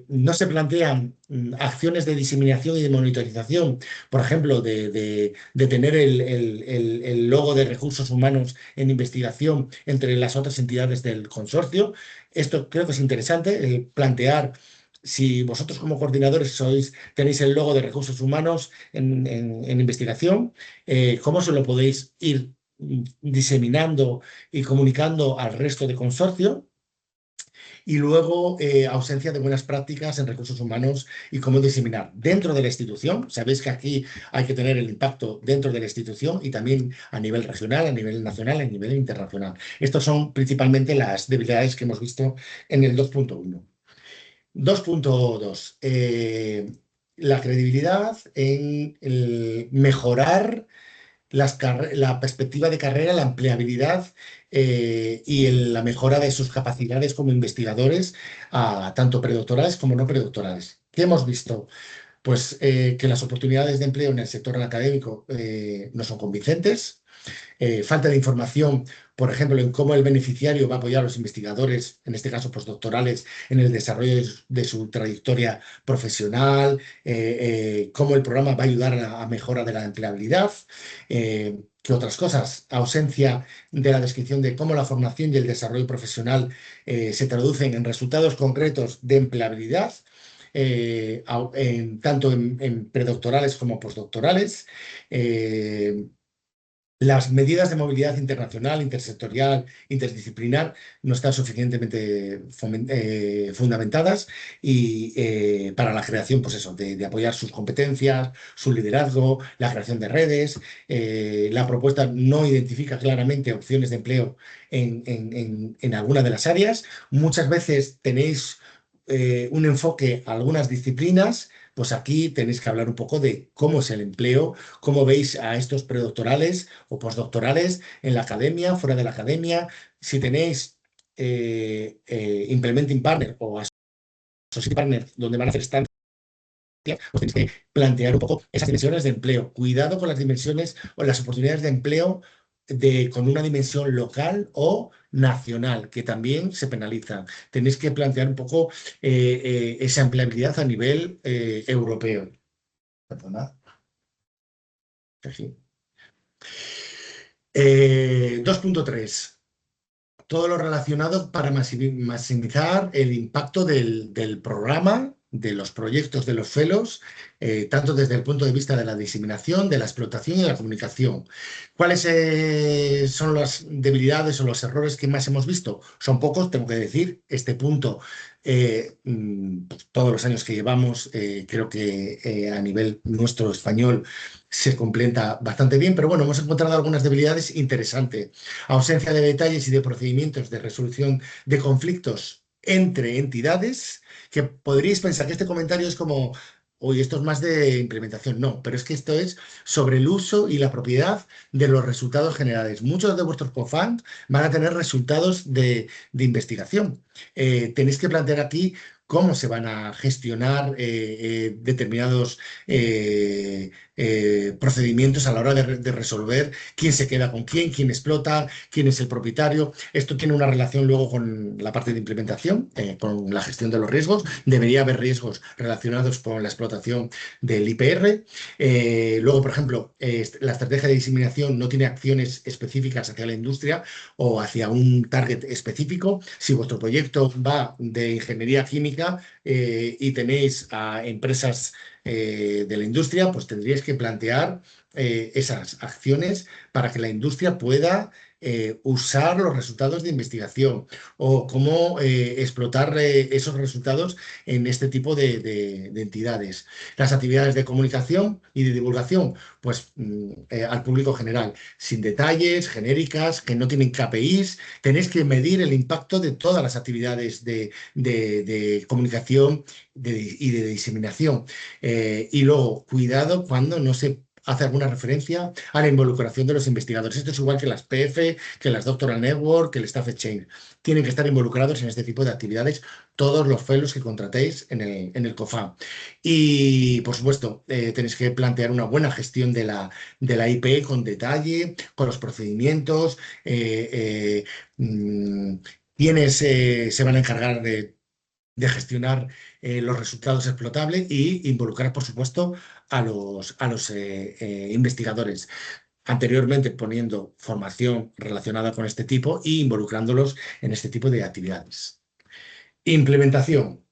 Speaker 3: no se plantean acciones de diseminación y de monitorización, por ejemplo, de tener el logo de recursos humanos en investigación entre las otras entidades del consorcio. Esto creo que es interesante, plantear si vosotros como coordinadores tenéis el logo de recursos humanos en investigación, ¿cómo se lo podéis ir diseminando y comunicando al resto de consorcio? Y luego, ausencia de buenas prácticas en recursos humanos y cómo diseminar dentro de la institución. Sabéis que aquí hay que tener el impacto dentro de la institución y también a nivel regional, a nivel nacional, a nivel internacional. Estas son principalmente las debilidades que hemos visto en el 2.1. 2.2. La credibilidad en mejorar la perspectiva de carrera, la empleabilidad y la mejora de sus capacidades como investigadores, tanto predoctorales como no predoctorales. ¿Qué hemos visto? Pues que las oportunidades de empleo en el sector académico no son convincentes. Falta de información, por ejemplo, en cómo el beneficiario va a apoyar a los investigadores, en este caso postdoctorales, en el desarrollo de su trayectoria profesional, cómo el programa va a ayudar a mejora de la empleabilidad. ¿Qué otras cosas? Ausencia de la descripción de cómo la formación y el desarrollo profesional se traducen en resultados concretos de empleabilidad. Tanto en predoctorales como postdoctorales. Las medidas de movilidad internacional, intersectorial, interdisciplinar no están suficientemente fundamentadas y para la creación, pues eso, de apoyar sus competencias, su liderazgo, la creación de redes. La propuesta no identifica claramente opciones de empleo en alguna de las áreas. Muchas veces tenéis un enfoque a algunas disciplinas. Pues aquí tenéis que hablar un poco de cómo es el empleo, cómo veis a estos predoctorales o postdoctorales en la academia, fuera de la academia, si tenéis Implementing Partner o Associate Partner donde van a hacer estancias, pues tenéis que plantear un poco esas dimensiones de empleo. Cuidado con las dimensiones o las oportunidades de empleo con una dimensión local o nacional, que también se penalizan. Tenéis que plantear un poco esa empleabilidad a nivel europeo. Perdona. 2.3. Todo lo relacionado para maximizar el impacto del programa, de los proyectos de los fellows, tanto desde el punto de vista de la diseminación, de la explotación y de la comunicación. ¿Cuáles son las debilidades o los errores que más hemos visto? Son pocos, tengo que decir. Este punto, todos los años que llevamos, creo que a nivel nuestro español se completa bastante bien, pero bueno, hemos encontrado algunas debilidades interesantes. Ausencia de detalles y de procedimientos de resolución de conflictos entre entidades, que podríais pensar que este comentario es como, oye, esto es más de implementación. No, pero es que esto es sobre el uso y la propiedad de los resultados generales. Muchos de vuestros co-funds van a tener resultados de investigación. Tenéis que plantear aquí cómo se van a gestionar determinados procedimientos a la hora de resolver quién se queda con quién explota, quién es el propietario. Esto tiene una relación luego con la parte de implementación, con la gestión de los riesgos. Debería haber riesgos relacionados con la explotación del IPR. Luego, por ejemplo, la estrategia de diseminación no tiene acciones específicas hacia la industria o hacia un target específico. Si vuestro proyecto va de ingeniería química y tenéis a empresas de la industria, pues tendríais que plantear esas acciones para que la industria pueda usar los resultados de investigación o cómo explotar esos resultados en este tipo de entidades. Las actividades de comunicación y de divulgación, pues al público general, sin detalles, genéricas, que no tienen KPIs. Tenéis que medir el impacto de todas las actividades de comunicación y de diseminación. Y luego, cuidado cuando no se hace alguna referencia a la involucración de los investigadores. Esto es igual que las PF, que las Doctoral Network, que el Staff Exchange. Tienen que estar involucrados en este tipo de actividades todos los fellows que contratéis en el COFA. Y, por supuesto, tenéis que plantear una buena gestión de la IP con detalle, con los procedimientos, quiénes se van a encargar de gestionar los resultados explotables y involucrar, por supuesto, a los investigadores. Anteriormente poniendo formación relacionada con este tipo e involucrándolos en este tipo de actividades. Implementación.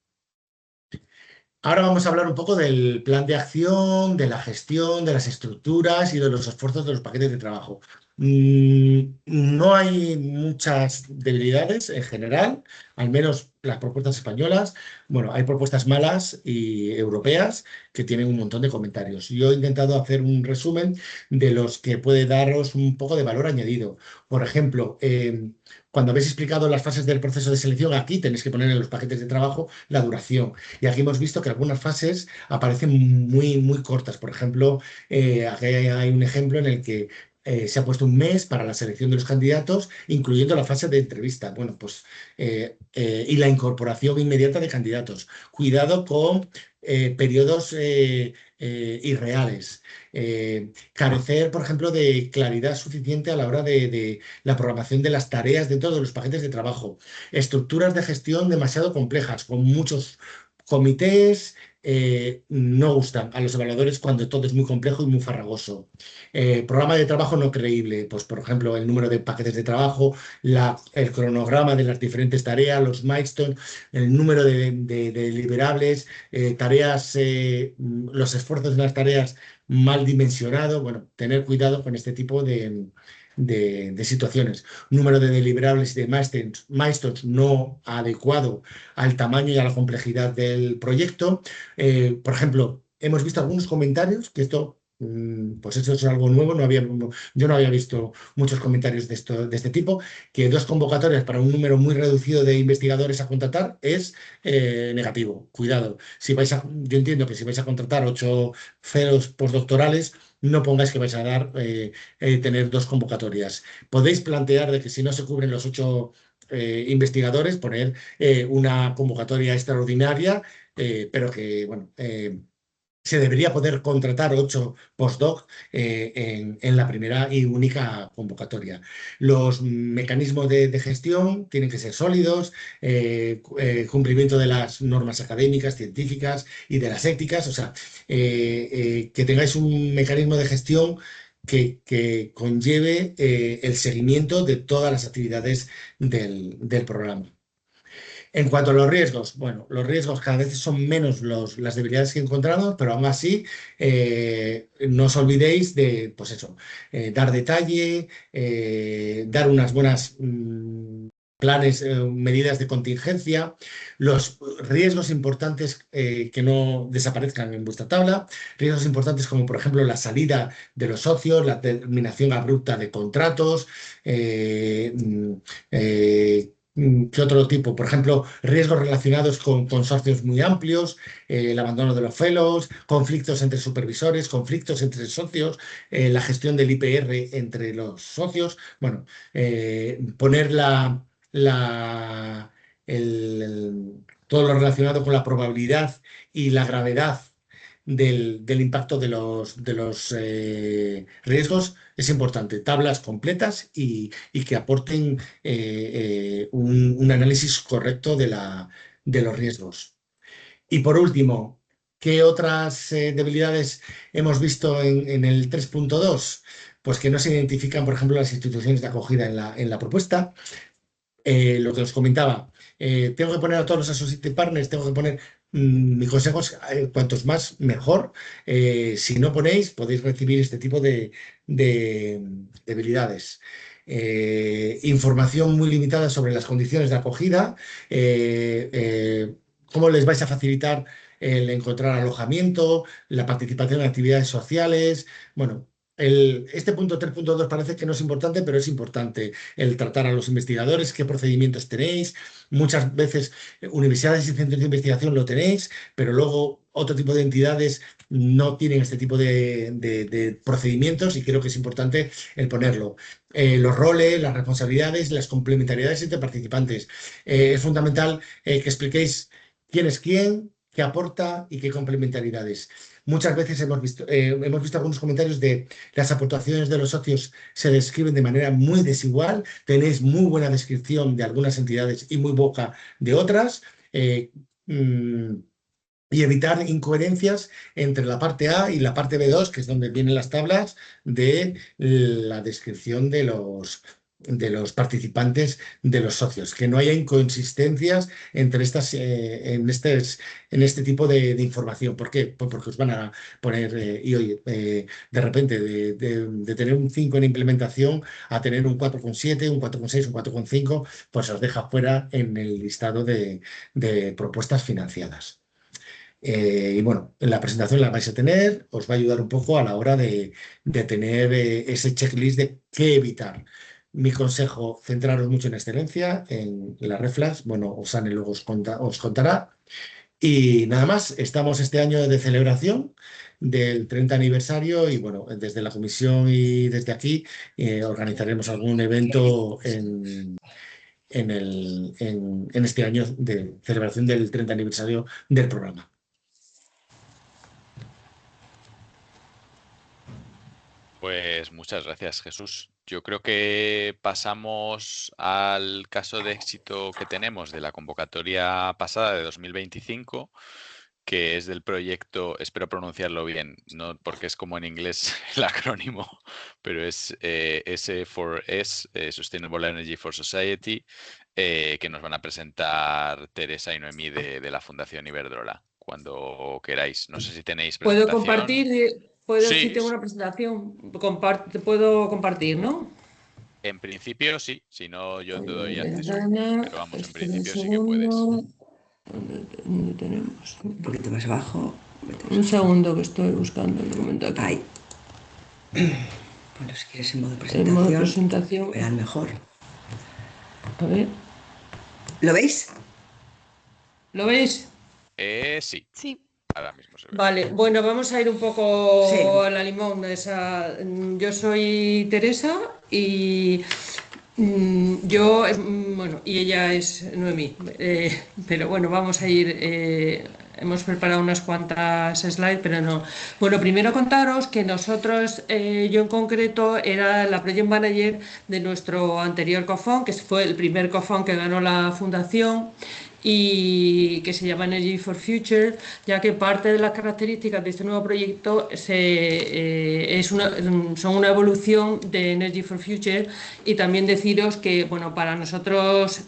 Speaker 3: Ahora vamos a hablar un poco del plan de acción, de la gestión, de las estructuras y de los esfuerzos de los paquetes de trabajo. No hay muchas debilidades en general, al menos las propuestas españolas. Bueno, hay propuestas malas y europeas que tienen un montón de comentarios. Yo he intentado hacer un resumen de los que puede daros un poco de valor añadido. Por ejemplo, cuando habéis explicado las fases del proceso de selección, aquí tenéis que poner en los paquetes de trabajo la duración. Y aquí hemos visto que algunas fases aparecen muy, muy cortas. Por ejemplo, aquí hay un ejemplo en el que se ha puesto un mes para la selección de los candidatos, incluyendo la fase de entrevista. Bueno, pues, y la incorporación inmediata de candidatos. Cuidado con periodos irreales. Carecer, por ejemplo, de claridad suficiente a la hora de la programación de las tareas dentro de los paquetes de trabajo. Estructuras de gestión demasiado complejas, con muchos comités. No gustan a los evaluadores cuando todo es muy complejo y muy farragoso. Programa de trabajo no creíble, pues por ejemplo el número de paquetes de trabajo, el cronograma de las diferentes tareas, los milestones, el número de deliberables, tareas, los esfuerzos de las tareas mal dimensionado. Bueno, tener cuidado con este tipo de situaciones. Número de deliberables y de milestones no adecuado al tamaño y a la complejidad del proyecto. Por ejemplo, hemos visto algunos comentarios que esto, pues eso es algo nuevo, yo no había visto muchos comentarios de este tipo, que 2 convocatorias para un número muy reducido de investigadores a contratar es negativo. Cuidado. Yo entiendo que si vais a contratar 8 fellows postdoctorales, no pongáis que vais a tener 2 convocatorias. Podéis plantear de que si no se cubren los 8 investigadores, poner una convocatoria extraordinaria, pero que, bueno, se debería poder contratar 8 postdoc en la primera y única convocatoria. Los mecanismos de gestión tienen que ser sólidos, cumplimiento de las normas académicas, científicas y de las éticas, o sea, que tengáis un mecanismo de gestión que conlleve el seguimiento de todas las actividades del programa. En cuanto a los riesgos, bueno, los riesgos cada vez son menos las debilidades que encontramos, pero aún así no os olvidéis de, pues eso, dar detalle, dar unas buenas planes, medidas de contingencia, los riesgos importantes que no desaparezcan en vuestra tabla, riesgos importantes como por ejemplo la salida de los socios, la terminación abrupta de contratos, ¿qué otro tipo? Por ejemplo, riesgos relacionados con consorcios muy amplios, el abandono de los fellows, conflictos entre supervisores, conflictos entre socios, la gestión del IPR entre los socios. Bueno, poner todo lo relacionado con la probabilidad y la gravedad del impacto de los riesgos es importante. Tablas completas y que aporten un análisis correcto de los riesgos. Y por último, ¿qué otras debilidades hemos visto en el 3.2? Pues que no se identifican, por ejemplo, las instituciones de acogida en la propuesta. Lo que os comentaba, tengo que poner a todos los associate partners, tengo que poner mi consejo es cuantos más mejor. Si no ponéis, podéis recibir este tipo de debilidades. Información muy limitada sobre las condiciones de acogida, cómo les vais a facilitar el encontrar alojamiento, la participación en actividades sociales. Bueno, Este punto 3.2 parece que no es importante, pero es importante el tratar a los investigadores, qué procedimientos tenéis. Muchas veces universidades y centros de investigación lo tenéis, pero luego otro tipo de entidades no tienen este tipo de procedimientos y creo que es importante el ponerlo. Los roles, las responsabilidades, las complementariedades entre participantes. Es fundamental que expliquéis quién es quién, qué aporta y qué complementariedades. Muchas veces hemos visto algunos comentarios de las aportaciones de los socios se describen de manera muy desigual. Tenéis muy buena descripción de algunas entidades y muy poca de otras. Eh, mm, y evitar incoherencias entre la parte A y la parte B2, que es donde vienen las tablas de la descripción de los participantes, de los socios, que no haya inconsistencias entre en este tipo de información. ¿Por qué? Pues porque os van a poner, y oye, de repente, de tener un 5 en implementación a tener un 4,7, un 4,6, un 4,5, pues os deja fuera en el listado de propuestas financiadas. Y bueno, en la presentación la vais a tener, os va a ayudar un poco a la hora de tener ese checklist de qué evitar. Mi consejo, centraros mucho en excelencia, en la Reflax. Bueno, Osane luego os contará. Y nada más, estamos este año de celebración del 30 aniversario y bueno, desde la comisión y desde aquí organizaremos algún evento en este año de celebración del 30 aniversario del programa.
Speaker 1: Pues muchas gracias, Jesús. Yo creo que pasamos al caso de éxito que tenemos de la convocatoria pasada de 2025, que es del proyecto, espero pronunciarlo bien, no porque es como en inglés el acrónimo, pero es S4S, Sustainable Energy for Society, que nos van a presentar Teresa y Noemí de la Fundación Iberdrola, cuando queráis. No sé si tenéis
Speaker 4: Puedo
Speaker 1: presentación.
Speaker 4: compartir, si
Speaker 1: Sí,
Speaker 4: tengo una presentación, puedo compartir, ¿no?
Speaker 1: en principio sí, si no yo te doy acceso.
Speaker 4: Ventana,
Speaker 1: Pero vamos, en
Speaker 4: espera un
Speaker 1: principio sí que puedes.
Speaker 4: segundo. ¿Dónde tenemos? Un poquito más abajo. Un segundo que estoy buscando el documento aquí.
Speaker 5: Ahí. Bueno, si quieres en modo
Speaker 4: En modo presentación.
Speaker 5: verán mejor.
Speaker 4: A ver,
Speaker 5: ¿Lo veis?
Speaker 4: ¿lo veis?
Speaker 1: Sí,
Speaker 2: Sí.
Speaker 1: ahora mismo se ve.
Speaker 4: Vale, bueno, vamos a ir un poco
Speaker 5: Sí.
Speaker 4: a la limón. Yo soy Teresa y bueno, y ella es Noemí. Pero bueno, vamos a ir. Hemos preparado unas cuantas slides, pero no. Bueno, primero contaros que nosotros, yo en concreto, era la Project Manager de nuestro anterior COFON, que fue el primer COFON que ganó la fundación y que se llama Energy for Future, ya que parte de las características de este nuevo proyecto son una evolución de Energy for Future. Y también deciros que, bueno, para nosotros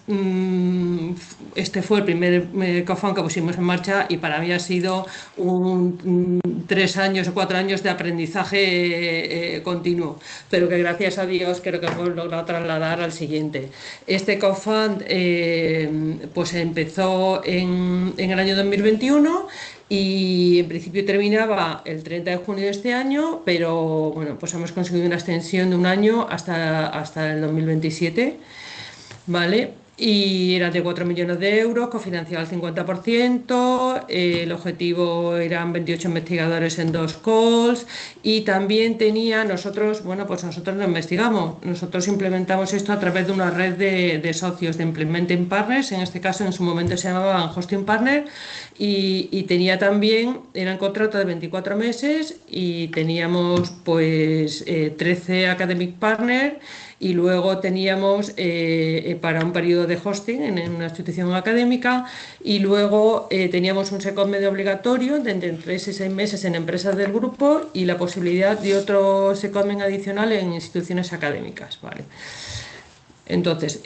Speaker 4: este fue el primer COFON que pusimos en marcha y para mí ha sido 3 años o 4 años de aprendizaje continuo, pero que gracias a Dios creo que hemos logrado trasladar al siguiente. Este COFON pues empezó en el año 2021 y en principio terminaba el 30 de junio de este año, pero bueno, pues hemos conseguido una extensión de un año hasta el 2027, ¿vale? Y era de 4 millones de euros, cofinanciado al 50%, el objetivo eran 28 investigadores en 2 calls y también nosotros no investigamos, nosotros implementamos esto a través de una red de socios, de Implementing Partners, en este caso en su momento se llamaban Hosting Partners y tenía también, eran contratos de 24 meses y teníamos pues 13 Academic Partners. Y luego teníamos para un periodo de hosting en una institución académica y luego teníamos un secondment obligatorio de entre 3 y 6 meses en empresas del grupo y la posibilidad de otro secondment adicional en instituciones académicas, ¿vale? Entonces,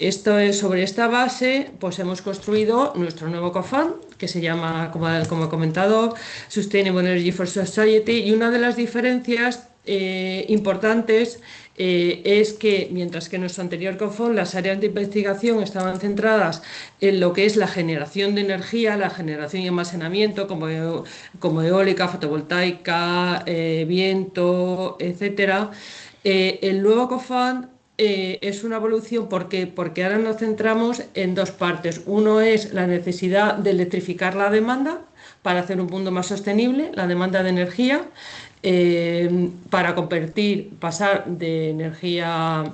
Speaker 4: sobre esta base, pues hemos construido nuestro nuevo COFON, que se llama, como he comentado, Sustainable Energy for Society, y una de las diferencias importantes es que, mientras que en nuestro anterior COFON las áreas de investigación estaban centradas en lo que es la generación de energía, la generación y almacenamiento, como eólica, fotovoltaica, viento, etcétera, el nuevo COFON es una evolución porque ahora nos centramos en dos partes. Uno es la necesidad de electrificar la demanda para hacer un mundo más sostenible, la demanda de energía, para pasar de energía,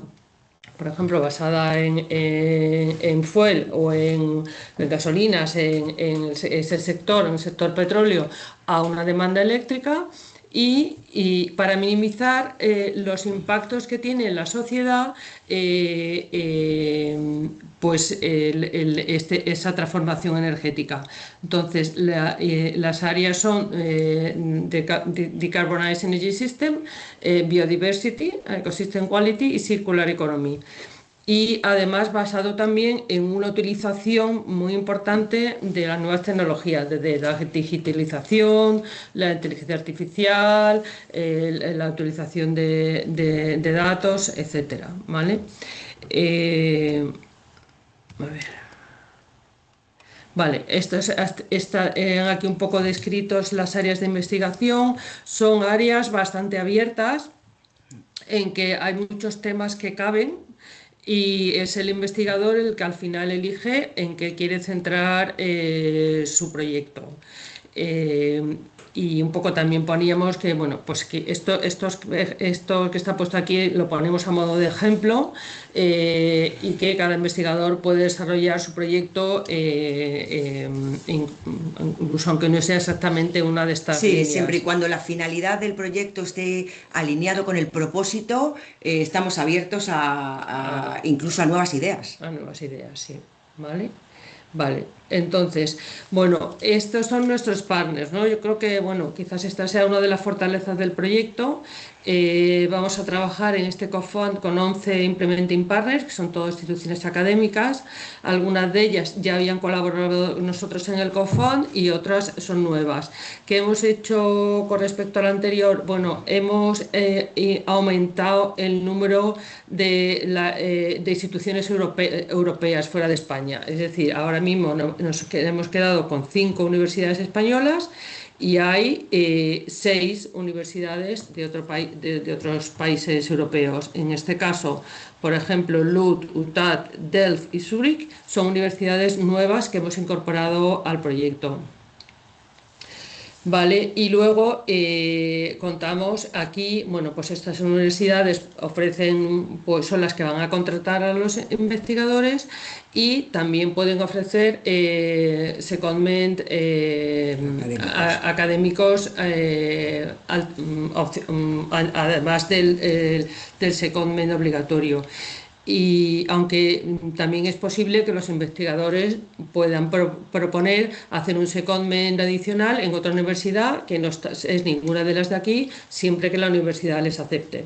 Speaker 4: por ejemplo, basada en fuel o en gasolinas, en el sector petróleo, a una demanda eléctrica. Y para minimizar los impactos que tiene en la sociedad esa transformación energética. Entonces, las áreas son Decarbonized Energy System, Biodiversity, Ecosystem Quality y Circular Economy. Y además basado también en una utilización muy importante de las nuevas tecnologías, desde la digitalización, la inteligencia artificial, la utilización de datos, etcétera, ¿vale? A ver. Vale, están aquí un poco descritos las áreas de investigación. Son áreas bastante abiertas en que hay muchos temas que caben y es el investigador el que al final elige en qué quiere centrar su proyecto. Y un poco también poníamos que, bueno, pues que esto que está puesto aquí lo ponemos a modo de ejemplo y que cada investigador puede desarrollar su proyecto incluso aunque no sea exactamente una de estas líneas.
Speaker 5: Sí, siempre y cuando la finalidad del proyecto esté alineado con el propósito, estamos abiertos incluso a nuevas ideas.
Speaker 4: A nuevas ideas, sí. ¿Vale? Vale, entonces, bueno, estos son nuestros partners, ¿no? Yo creo que, bueno, quizás esta sea una de las fortalezas del proyecto. Vamos a trabajar en este COFON con 11 Implementing Partners, que son todas instituciones académicas. Algunas de ellas ya habían colaborado con nosotros en el COFON y otras son nuevas. ¿Qué hemos hecho con respecto al anterior? Bueno, hemos aumentado el número de instituciones europeas fuera de España. Es decir, ahora mismo nos hemos quedado con 5 universidades españolas y hay 6 universidades de otros países europeos. En este caso, por ejemplo, Lund, UTAD, Delft y Zúrich son universidades nuevas que hemos incorporado al proyecto. Vale, y luego contamos aquí, bueno, pues estas universidades ofrecen, pues son las que van a contratar a los investigadores y también pueden ofrecer secondment académicos además del secondment obligatorio. Y aunque también es posible que los investigadores puedan proponer hacer un secondment adicional en otra universidad que no es ninguna de las de aquí, siempre que la universidad les acepte.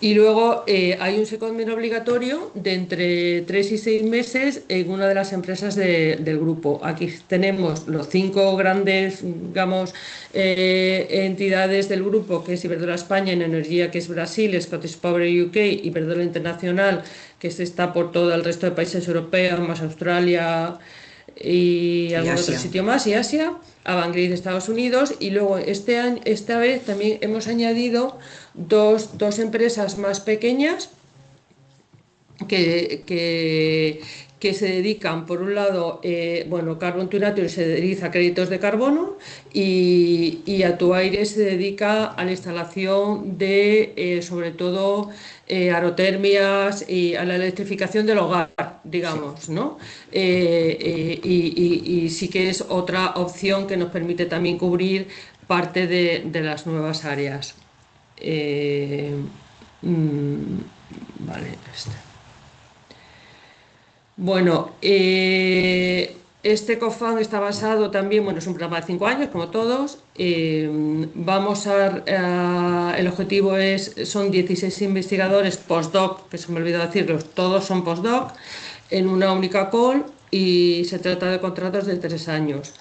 Speaker 4: Y luego hay un secondment obligatorio de entre 3 y 6 meses en una de las empresas del grupo. Aquí tenemos los 5 grandes, digamos, entidades del grupo, que es Iberdrola España, en energía, que es Brasil, Scottish Power UK, Iberdrola Internacional, que está por todo el resto de países europeos, más Australia y algún otro sitio más, y Asia, Avangrid de Estados Unidos. Y luego esta vez también hemos añadido dos empresas más pequeñas que se dedican, por un lado, bueno, Carbon to Nature se dedica a créditos de carbono y Atuaire se dedica a la instalación de, sobre todo, aerotermias y a la electrificación del hogar, digamos, ¿no? Y sí que es otra opción que nos permite también cubrir parte de las nuevas áreas. Vale, Bueno, este COFON está basado también, bueno, es un programa de 5 años, como todos. El objetivo son 16 investigadores postdoc, que se me olvidó decirlos, todos son postdoc, en una única call, y se trata de contratos de 3 años.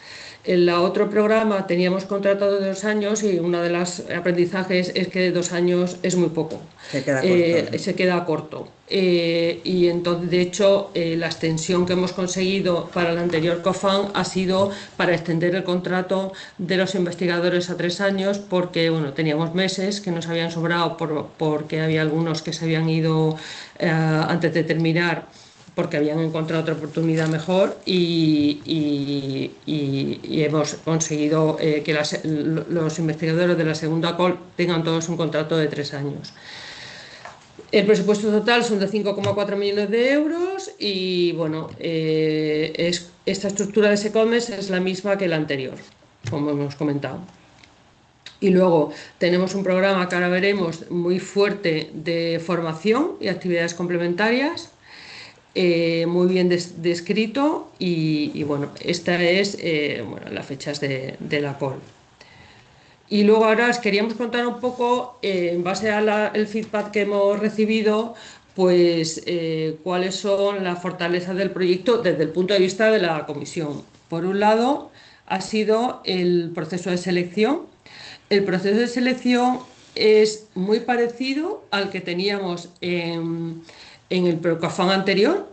Speaker 4: En el otro programa teníamos contratado de 2 años y uno de los aprendizajes es que 2 años es muy poco.
Speaker 5: Se queda corto.
Speaker 4: Se queda corto. Y entonces, de hecho, la extensión que hemos conseguido para el anterior COFAN ha sido para extender el contrato de los investigadores a 3 años, porque bueno, teníamos meses que nos habían sobrado porque había algunos que se habían ido antes de terminar, porque habían encontrado otra oportunidad mejor y hemos conseguido que los investigadores de la segunda call tengan todos un contrato de 3 años. El presupuesto total son de 5,4 millones de euros y bueno, esta estructura de secondments es la misma que la anterior, como hemos comentado. Y luego tenemos un programa que ahora veremos muy fuerte de formación y actividades complementarias. Muy bien descrito y bueno, esta es las fechas de la call. Y luego ahora os queríamos contar un poco, en base al feedback que hemos recibido, pues cuáles son las fortalezas del proyecto desde el punto de vista de la comisión. Por un lado, ha sido el proceso de selección. El proceso de selección es muy parecido al que teníamos en el COFAN anterior,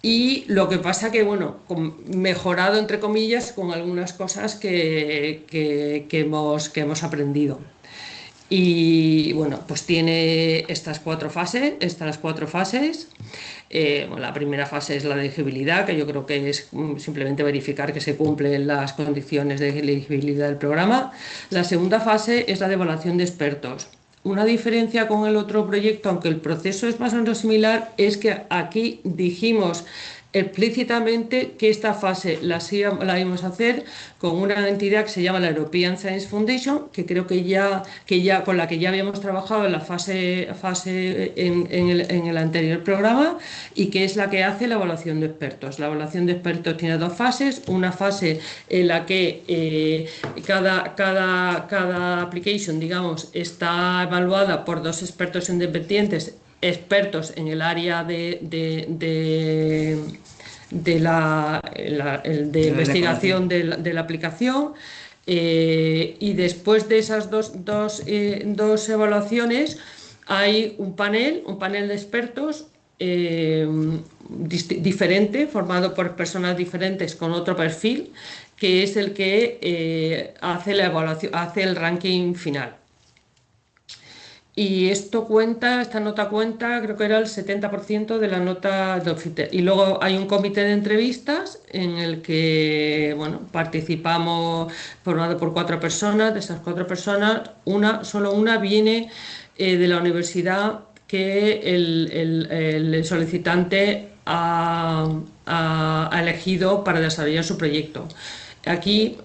Speaker 4: y lo que pasa que, bueno, mejorado entre comillas con algunas cosas que hemos aprendido. Y bueno, pues tiene estas 4 fases. Bueno, la primera fase es la de elegibilidad, que yo creo que es simplemente verificar que se cumplen las condiciones de elegibilidad del programa. La segunda fase es la de evaluación de expertos. Una diferencia con el otro proyecto, aunque el proceso es más o menos similar, es que aquí dijimos explícitamente que esta fase la íbamos a hacer con una entidad que se llama la European Science Foundation, que creo que ya con la que ya habíamos trabajado en la fase en el anterior programa, y que es la que hace la evaluación de expertos. La evaluación de expertos tiene 2 fases, una fase en la que cada application, digamos, está evaluada por 2 expertos independientes, expertos en el área de investigación de la aplicación, y después de esas dos evaluaciones hay un panel de expertos diferente, formado por personas diferentes con otro perfil, que es el que hace la evaluación, hace el ranking final. Y esta nota cuenta, creo que era el 70% de la nota de Opfiter. Y luego hay un comité de entrevistas en el que, bueno, participamos formado por 4 personas. De esas 4 personas, solo una viene de la universidad que el solicitante ha elegido para desarrollar su proyecto. Aquí...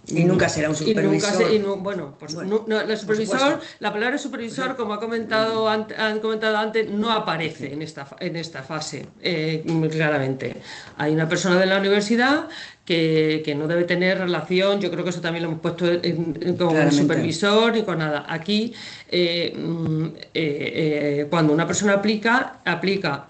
Speaker 5: y nunca será un supervisor.
Speaker 4: La palabra supervisor, como han comentado antes, no aparece en esta fase, claramente. Hay una persona de la universidad que no debe tener relación, yo creo que eso también lo hemos puesto con el supervisor ni con nada. Aquí, cuando una persona aplica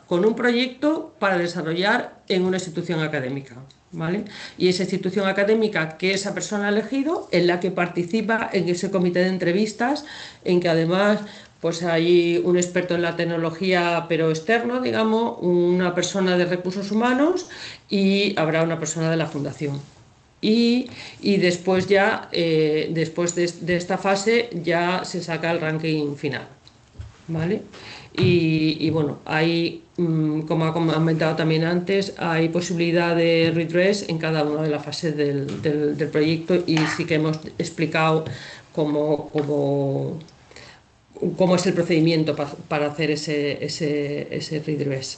Speaker 4: con un proyecto para desarrollar en una institución académica, ¿vale? Y esa institución académica que esa persona ha elegido es la que participa en ese comité de entrevistas, en que además pues hay un experto en la tecnología pero externo, digamos, una persona de recursos humanos y habrá una persona de la fundación. Y después después de esta fase ya se saca el ranking final, ¿vale? Y bueno, hay, como ha comentado también antes, hay posibilidad de redress en cada una de las fases del proyecto, y sí que hemos explicado cómo es el procedimiento para hacer ese redress.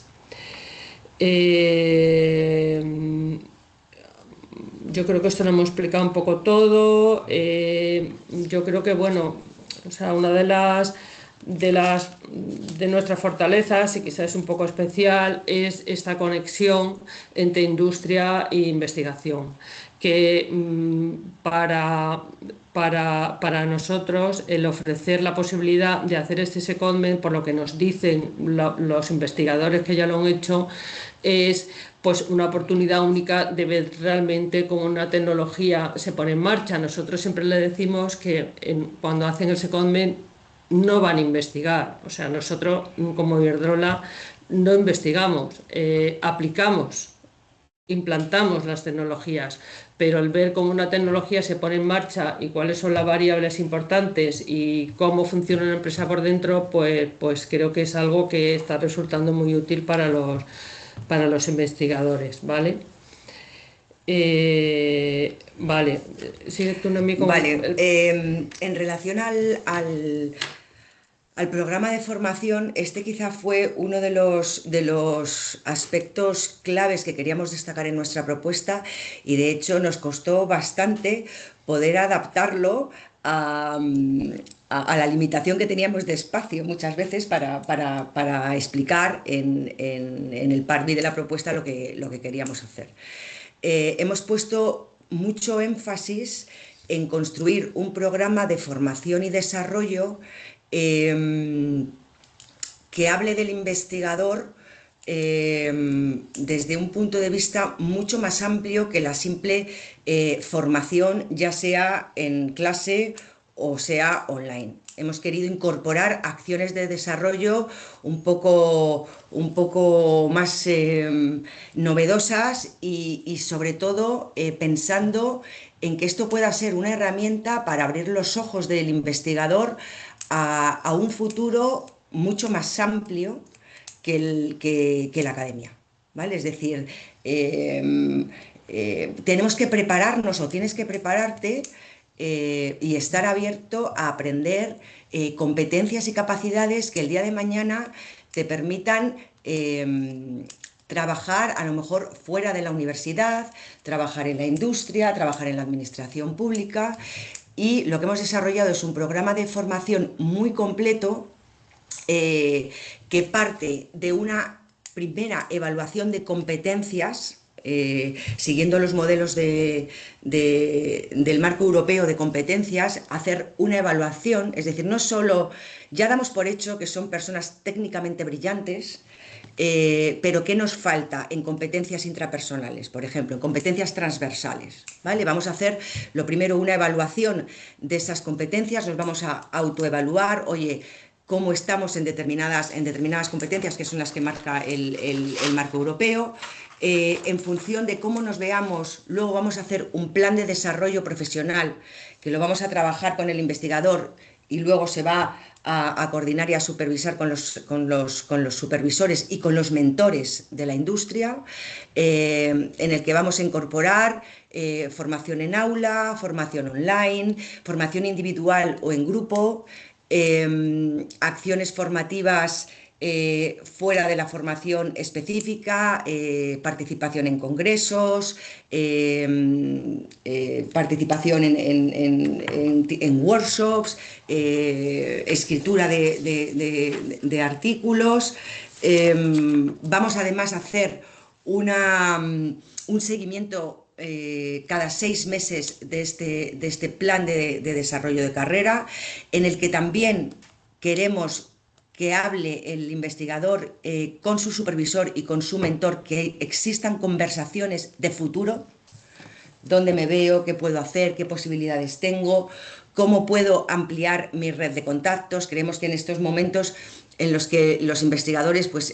Speaker 4: Yo creo que esto lo hemos explicado un poco todo. Yo creo que, bueno, o sea, una de nuestras fortalezas, y quizás es un poco especial, es esta conexión entre industria e investigación, que para nosotros el ofrecer la posibilidad de hacer este secondment, por lo que nos dicen los investigadores que ya lo han hecho, es pues una oportunidad única de ver realmente cómo una tecnología se pone en marcha. Nosotros siempre le decimos que cuando hacen el secondment no van a investigar. O sea, nosotros como Iberdrola no investigamos, aplicamos, implantamos las tecnologías, pero el ver cómo una tecnología se pone en marcha y cuáles son las variables importantes y cómo funciona una empresa por dentro, pues creo que es algo que está resultando muy útil para los investigadores, ¿vale? Vale, sigue tú, Noemí, con
Speaker 5: Vale, en relación al programa de formación, este quizá fue uno de los aspectos claves que queríamos destacar en nuestra propuesta y de hecho nos costó bastante poder adaptarlo a la limitación que teníamos de espacio muchas veces para explicar en el Parvi de la propuesta lo que queríamos hacer. Hemos puesto mucho énfasis en construir un programa de formación y desarrollo que hable del investigador desde un punto de vista mucho más amplio que la simple formación, ya sea en clase o sea online. Hemos querido incorporar acciones de desarrollo un poco más novedosas y sobre todo pensando en que esto pueda ser una herramienta para abrir los ojos del investigador a un futuro mucho más amplio que la academia, ¿vale? Es decir, tenemos que prepararnos o tienes que prepararte y estar abierto a aprender competencias y capacidades que el día de mañana te permitan trabajar a lo mejor fuera de la universidad, trabajar en la industria, trabajar en la administración pública. Y lo que hemos desarrollado es un programa de formación muy completo que parte de una primera evaluación de competencias, siguiendo los modelos del marco europeo de competencias, hacer una evaluación, es decir, no solo, ya damos por hecho que son personas técnicamente brillantes, pero ¿qué nos falta en competencias intrapersonales? Por ejemplo, en competencias transversales, ¿vale? Vamos a hacer, lo primero, una evaluación de esas competencias, nos vamos a autoevaluar, oye, cómo estamos en determinadas competencias, que son las que marca el marco europeo. En función de cómo nos veamos, luego vamos a hacer un plan de desarrollo profesional, que lo vamos a trabajar con el investigador y luego se va a coordinar y a supervisar con los supervisores y con los mentores de la industria, en el que vamos a incorporar formación en aula, formación online, formación individual o en grupo, acciones formativas fuera de la formación específica, participación en congresos, participación en workshops, escritura de artículos. Vamos además a hacer un seguimiento cada 6 meses de este plan de desarrollo de carrera, en el que también queremos que hable el investigador con su supervisor y con su mentor, que existan conversaciones de futuro, dónde me veo, qué puedo hacer, qué posibilidades tengo, cómo puedo ampliar mi red de contactos. Creemos que en estos momentos en los que los investigadores pues,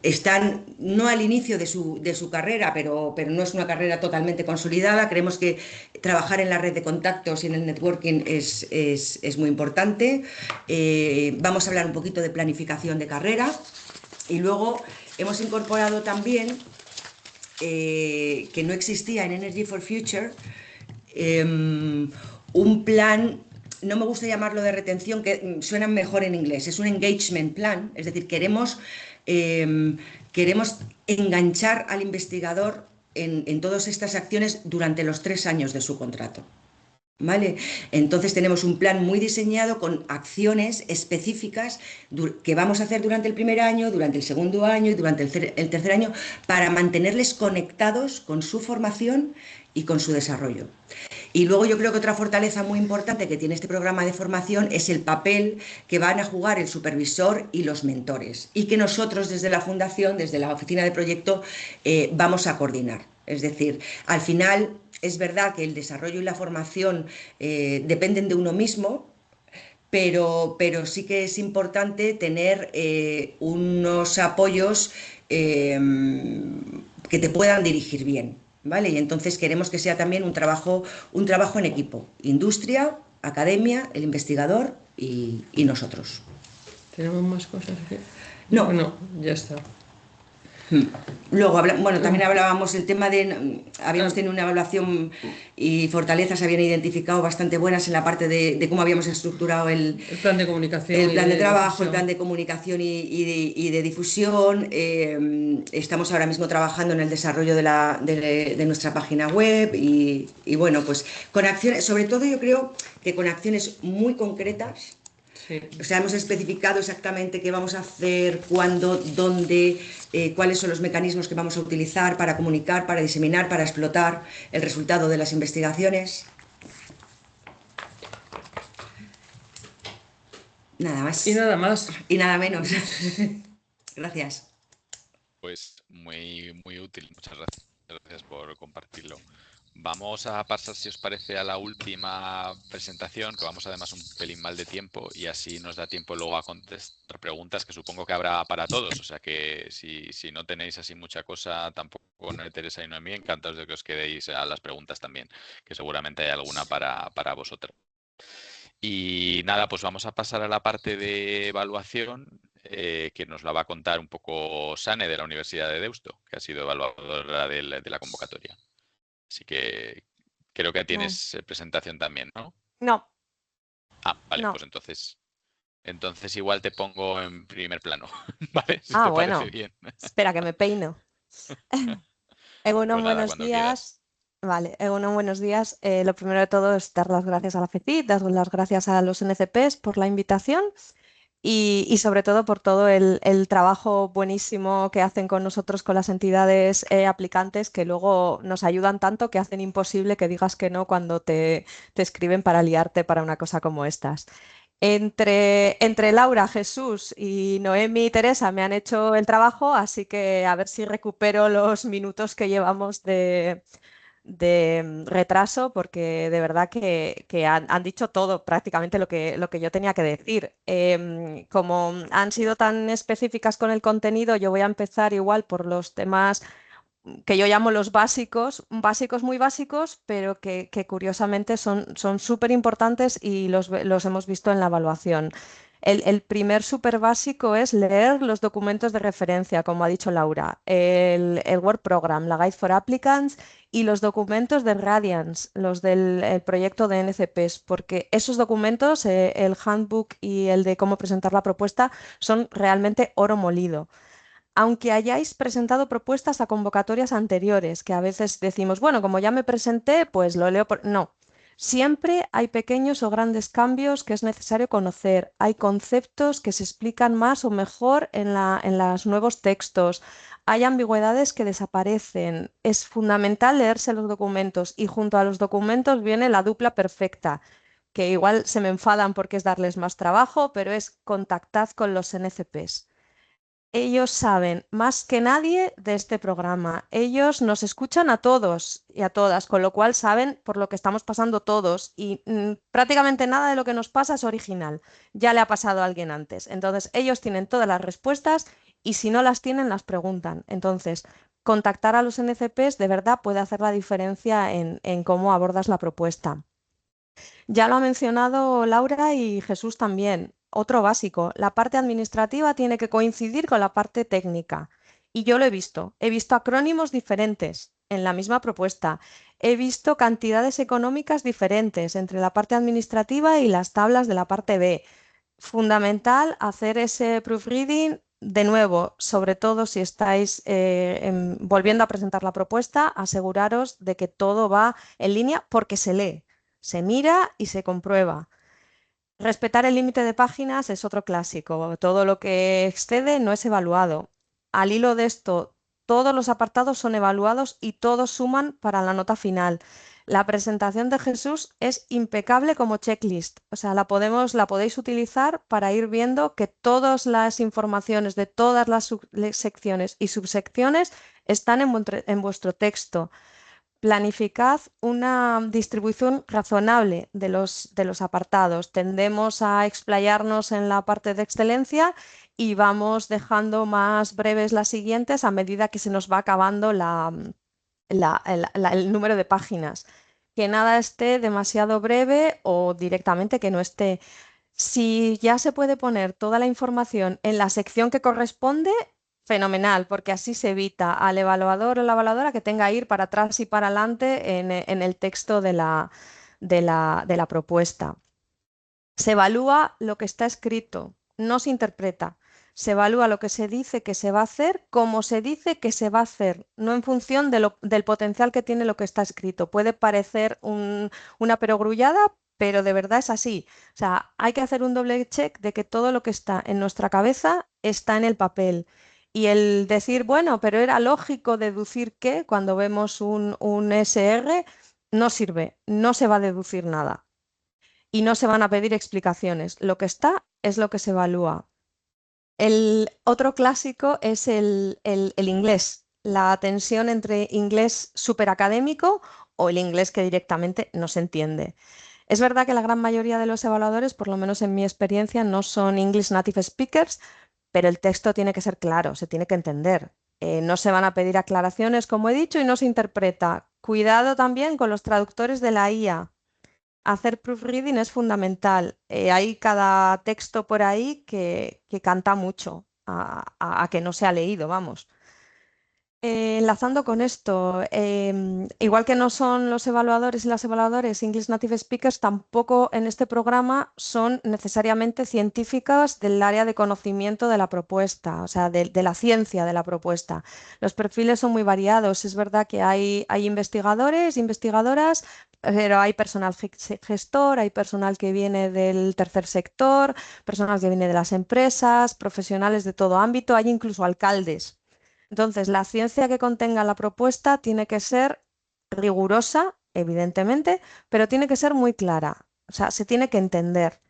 Speaker 5: están no al inicio de su carrera, pero no es una carrera totalmente consolidada. Creemos que trabajar en la red de contactos y en el networking es muy importante. Vamos a hablar un poquito de planificación de carrera y luego hemos incorporado también, que no existía en Energy for Future, un plan. No me gusta llamarlo de retención, que suena mejor en inglés, es un engagement plan, es decir, queremos enganchar al investigador en todas estas acciones durante los 3 años de su contrato, ¿vale? Entonces tenemos un plan muy diseñado con acciones específicas que vamos a hacer durante el primer año, durante el segundo año y durante el tercer año, para mantenerles conectados con su formación y con su desarrollo. Y luego yo creo que otra fortaleza muy importante que tiene este programa de formación es el papel que van a jugar el supervisor y los mentores, y que nosotros desde la Fundación, desde la oficina de proyecto, vamos a coordinar. Es decir, al final es verdad que el desarrollo y la formación dependen de uno mismo, pero sí que es importante tener unos apoyos que te puedan dirigir bien, ¿vale? Y entonces queremos que sea también un trabajo en equipo, industria, academia, el investigador y nosotros.
Speaker 4: ¿Tenemos más cosas aquí?
Speaker 5: No.
Speaker 4: No, ya está.
Speaker 5: Luego, bueno, también hablábamos el tema de, habíamos tenido una evaluación y fortalezas se habían identificado bastante buenas en la parte de cómo habíamos estructurado
Speaker 4: El plan de comunicación.
Speaker 5: el plan
Speaker 4: y
Speaker 5: de trabajo,
Speaker 4: difusión.
Speaker 5: el plan de comunicación y de difusión. Estamos ahora mismo trabajando en el desarrollo de nuestra página web y bueno, pues con acciones, sobre todo yo creo que con acciones muy concretas.
Speaker 4: Sí.
Speaker 5: O sea, hemos especificado exactamente qué vamos a hacer, cuándo, dónde, cuáles son los mecanismos que vamos a utilizar para comunicar, para diseminar, para explotar el resultado de las investigaciones. Nada más.
Speaker 4: Y nada más.
Speaker 5: Y nada menos. Gracias.
Speaker 1: Pues muy, muy útil. Muchas gracias. Gracias por compartirlo. Vamos a pasar, si os parece, a la última presentación, que vamos además un pelín mal de tiempo y así nos da tiempo luego a contestar preguntas que supongo que habrá para todos. O sea que si no tenéis así mucha cosa, tampoco no Teresa y Noemí, encantados de que os quedéis a las preguntas también, que seguramente hay alguna para vosotros. Y nada, pues vamos a pasar a la parte de evaluación, que nos la va a contar un poco Sane de la Universidad de Deusto, que ha sido evaluadora de la convocatoria. Así que creo que tienes presentación también, ¿no?
Speaker 2: No.
Speaker 1: Ah, vale,
Speaker 2: No.
Speaker 1: pues entonces igual te pongo en primer plano, ¿vale? Si
Speaker 2: Ah,
Speaker 1: te
Speaker 2: bueno.
Speaker 1: parece bien.
Speaker 2: Espera, que me peino. Egunon,
Speaker 1: Pues nada,
Speaker 2: buenos
Speaker 1: cuando
Speaker 2: días.
Speaker 1: quieras.
Speaker 2: Vale, Egunon, buenos días. Lo primero de todo es dar las gracias a la FECIT, dar las gracias a los NCPs por la invitación y sobre todo por todo el trabajo buenísimo que hacen con nosotros, con las entidades aplicantes, que luego nos ayudan tanto que hacen imposible que digas que no cuando te escriben para liarte para una cosa como estas. Entre Laura, Jesús y Noemi y Teresa me han hecho el trabajo, así que a ver si recupero los minutos que llevamos de retraso, porque de verdad que han dicho todo, prácticamente lo que yo tenía que decir. Como han sido tan específicas con el contenido, yo voy a empezar igual por los temas que yo llamo los básicos, muy básicos, pero que curiosamente son súper importantes y los hemos visto en la evaluación. El primer súper básico es leer los documentos de referencia, como ha dicho Laura, el Word Program, la Guide for Applicants y los documentos de Radiance, los del proyecto de NCPs, porque esos documentos, el Handbook y el de cómo presentar la propuesta, son realmente oro molido. Aunque hayáis presentado propuestas a convocatorias anteriores, que a veces decimos, bueno, como ya me presenté, pues lo leo por... No, siempre hay pequeños o grandes cambios que es necesario conocer. Hay conceptos que se explican más o mejor en los nuevos textos. Hay ambigüedades que desaparecen. Es fundamental leerse los documentos y junto a los documentos viene la dupla perfecta, que igual se me enfadan porque es darles más trabajo, pero es contactad con los NCPs. Ellos saben más que nadie de este programa. Ellos nos escuchan a todos y a todas, con lo cual saben por lo que estamos pasando todos y prácticamente nada de lo que nos pasa es original. Ya le ha pasado a alguien antes. Entonces, ellos tienen todas las respuestas y si no las tienen, las preguntan. Entonces, contactar a los NCPs de verdad puede hacer la diferencia en cómo abordas la propuesta. Ya lo ha mencionado Laura y Jesús también. Otro básico, la parte administrativa tiene que coincidir con la parte técnica. Y yo lo he visto acrónimos diferentes en la misma propuesta. He visto cantidades económicas diferentes entre la parte administrativa y las tablas de la parte B. Fundamental hacer ese proofreading de nuevo, sobre todo si estáis volviendo a presentar la propuesta, aseguraros de que todo va en línea porque se lee. Se mira y se comprueba. Respetar el límite de páginas es otro clásico. Todo lo que excede no es evaluado. Al hilo de esto,
Speaker 6: todos los apartados son evaluados y todos suman para la nota final. La presentación de Jesús es impecable como checklist, o sea, la podéis utilizar para ir viendo que todas las informaciones de todas las secciones y subsecciones están en vuestro texto. Planificad una distribución razonable de los apartados. Tendemos a explayarnos en la parte de excelencia y vamos dejando más breves las siguientes a medida que se nos va acabando el número de páginas. Que nada esté demasiado breve o directamente que no esté. Si ya se puede poner toda la información en la sección que corresponde, fenomenal, porque así se evita al evaluador o la evaluadora que tenga que ir para atrás y para adelante en el texto de la propuesta. Se evalúa lo que está escrito, no se interpreta. Se evalúa lo que se dice que se va a hacer, como se dice que se va a hacer, no en función del potencial que tiene lo que está escrito. Puede parecer una perogrullada, pero de verdad es así. O sea, hay que hacer un doble check de que todo lo que está en nuestra cabeza está en el papel. Y el decir, bueno, pero era lógico deducir que cuando vemos un SR, no sirve, no se va a deducir nada. Y no se van a pedir explicaciones. Lo que está es lo que se evalúa. El otro clásico es el inglés, la tensión entre inglés súper académico o el inglés que directamente no se entiende. Es verdad que la gran mayoría de los evaluadores, por lo menos en mi experiencia, no son English native speakers, pero el texto tiene que ser claro, se tiene que entender. No se van a pedir aclaraciones, como he dicho, y no se interpreta. Cuidado también con los traductores de la IA. Hacer proofreading es fundamental. Hay cada texto por ahí que canta mucho a que no se ha leído, vamos. Enlazando con esto, igual que no son los evaluadores y las evaluadoras English Native Speakers, tampoco en este programa son necesariamente científicas del área de conocimiento de la propuesta, o sea, de la ciencia de la propuesta. Los perfiles son muy variados. Es verdad que hay investigadores, investigadoras, pero hay personal gestor, hay personal que viene del tercer sector, personal que viene de las empresas, profesionales de todo ámbito, hay incluso alcaldes. Entonces, la ciencia que contenga la propuesta tiene que ser rigurosa, evidentemente, pero tiene que ser muy clara, o sea, se tiene que entender.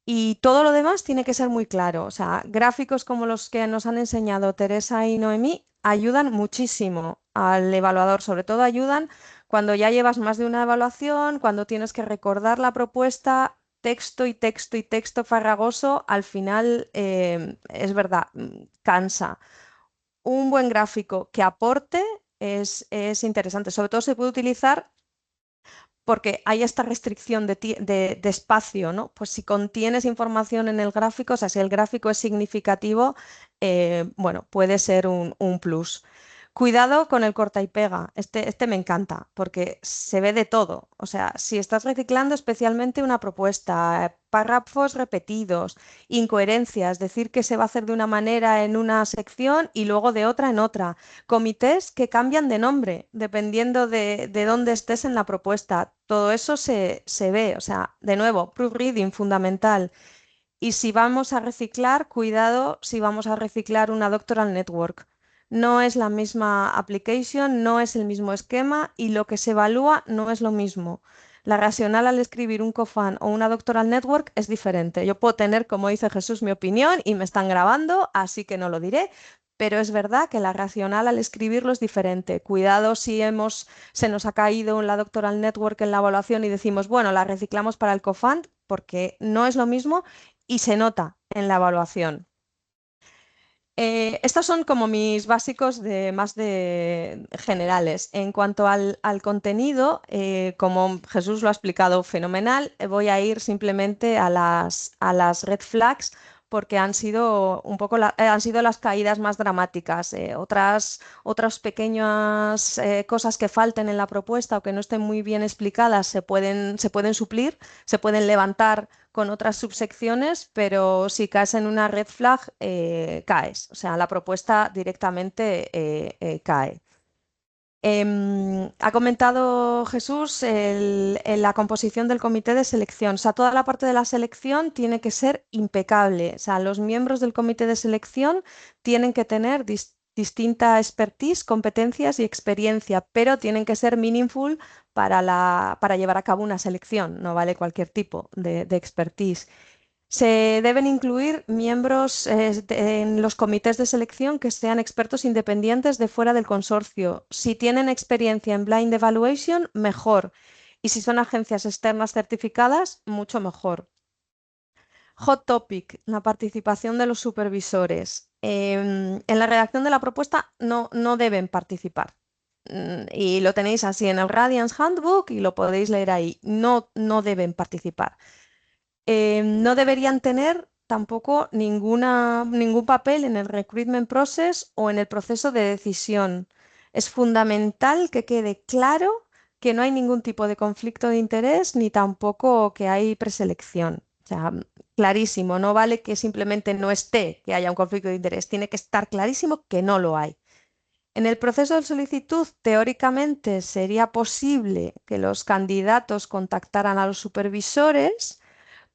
Speaker 6: Y todo lo demás tiene que ser muy claro, o sea, gráficos como los que nos han enseñado Teresa y Noemí ayudan muchísimo al evaluador, sobre todo ayudan cuando ya llevas más de una evaluación, cuando tienes que recordar la propuesta, texto y texto y texto farragoso, al final es verdad, cansa. Un buen gráfico que aporte es interesante. Sobre todo se puede utilizar porque hay esta restricción de espacio, ¿no? Pues si contienes información en el gráfico, o sea, si el gráfico es significativo, bueno, puede ser un plus. Cuidado con el corta y pega. Este me encanta porque se ve de todo. O sea, si estás reciclando especialmente una propuesta, párrafos repetidos, incoherencias, decir que se va a hacer de una manera en una sección y luego de otra en otra. Comités que cambian de nombre dependiendo de dónde estés en la propuesta. Todo eso se ve. O sea, de nuevo, proofreading fundamental. Y si vamos a reciclar, cuidado si vamos a reciclar una doctoral network. No es la misma application, no es el mismo esquema y lo que se evalúa no es lo mismo. La racional al escribir un COFAN o una doctoral network es diferente. Yo puedo tener, como dice Jesús, mi opinión y me están grabando, así que no lo diré, pero es verdad que la racional al escribirlo es diferente. Cuidado si se nos ha caído la doctoral network en la evaluación y decimos, bueno, la reciclamos para el COFAN, porque no es lo mismo y se nota en la evaluación. Estos son como mis básicos más de generales. En cuanto al contenido, como Jesús lo ha explicado fenomenal, voy a ir simplemente a las red flags porque han sido han sido las caídas más dramáticas. Otras pequeñas cosas que falten en la propuesta o que no estén muy bien explicadas se pueden suplir, se pueden levantar con otras subsecciones, pero si caes en una red flag, caes. O sea, la propuesta directamente cae. Ha comentado Jesús la composición del comité de selección. O sea, toda la parte de la selección tiene que ser impecable. O sea, los miembros del comité de selección tienen que tener distinta expertise, competencias y experiencia, pero tienen que ser meaningful para llevar a cabo una selección, no vale cualquier tipo de expertise. Se deben incluir miembros en los comités de selección que sean expertos independientes de fuera del consorcio. Si tienen experiencia en blind evaluation, mejor. Y si son agencias externas certificadas, mucho mejor. Hot topic, la participación de los supervisores. En la redacción de la propuesta no deben participar. Y lo tenéis así en el Radiance Handbook y lo podéis leer ahí. No deben participar. No deberían tener tampoco ningún papel en el recruitment process o en el proceso de decisión. Es fundamental que quede claro que no hay ningún tipo de conflicto de interés ni tampoco que hay preselección. O sea, clarísimo, no vale que simplemente no esté que haya un conflicto de interés, tiene que estar clarísimo que no lo hay. En el proceso de solicitud, teóricamente, sería posible que los candidatos contactaran a los supervisores,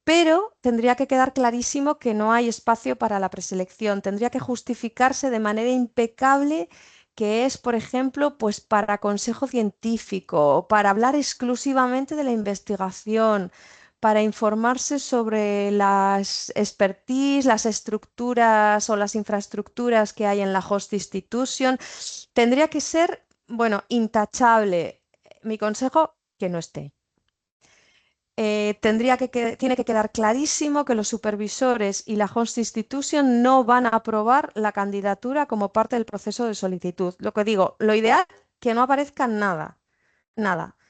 Speaker 6: pero tendría que quedar clarísimo que no hay espacio para la preselección. Tendría que justificarse de manera impecable que es, por ejemplo, pues para consejo científico o para hablar exclusivamente de la investigación, para informarse sobre las expertise, las estructuras o las infraestructuras que hay en la host institution. Tendría que ser, bueno, intachable. Mi consejo, que no esté. Tiene que quedar clarísimo que los supervisores y la host institution no van a aprobar la candidatura como parte del proceso de solicitud. Lo que digo, lo ideal es que no aparezca nada,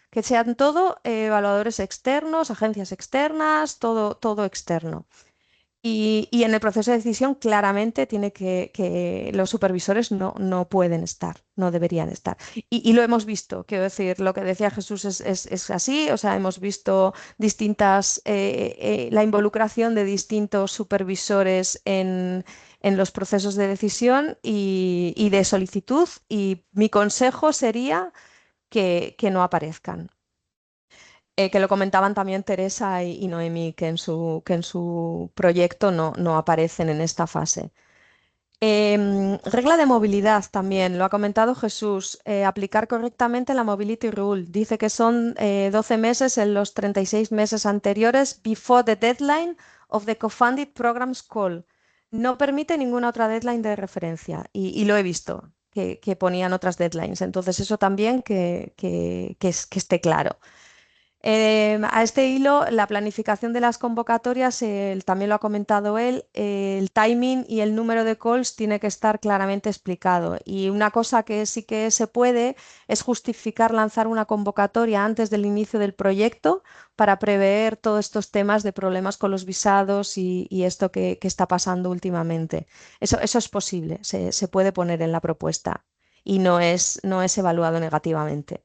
Speaker 6: que sean todo evaluadores externos, agencias externas, todo externo. Y en el proceso de decisión claramente tiene que los supervisores no pueden estar, no deberían estar. Y lo hemos visto, quiero decir, lo que decía Jesús es así, o sea, hemos visto la involucración de distintos supervisores en los procesos de decisión y de solicitud, y mi consejo sería que no aparezcan. Que lo comentaban también Teresa y Noemí, que en su proyecto no aparecen en esta fase. Regla de movilidad también, lo ha comentado Jesús, aplicar correctamente la Mobility Rule. Dice que son 12 meses en los 36 meses anteriores before the deadline of the co-funded programs call. No permite ninguna otra deadline de referencia y lo he visto, que ponían otras deadlines. Entonces eso también que esté claro. A este hilo, la planificación de las convocatorias, también lo ha comentado él, el timing y el número de calls tiene que estar claramente explicado. Y una cosa que sí que se puede es justificar lanzar una convocatoria antes del inicio del proyecto para prever todos estos temas de problemas con los visados y esto que está pasando últimamente. Eso es posible, se puede poner en la propuesta y no es evaluado negativamente.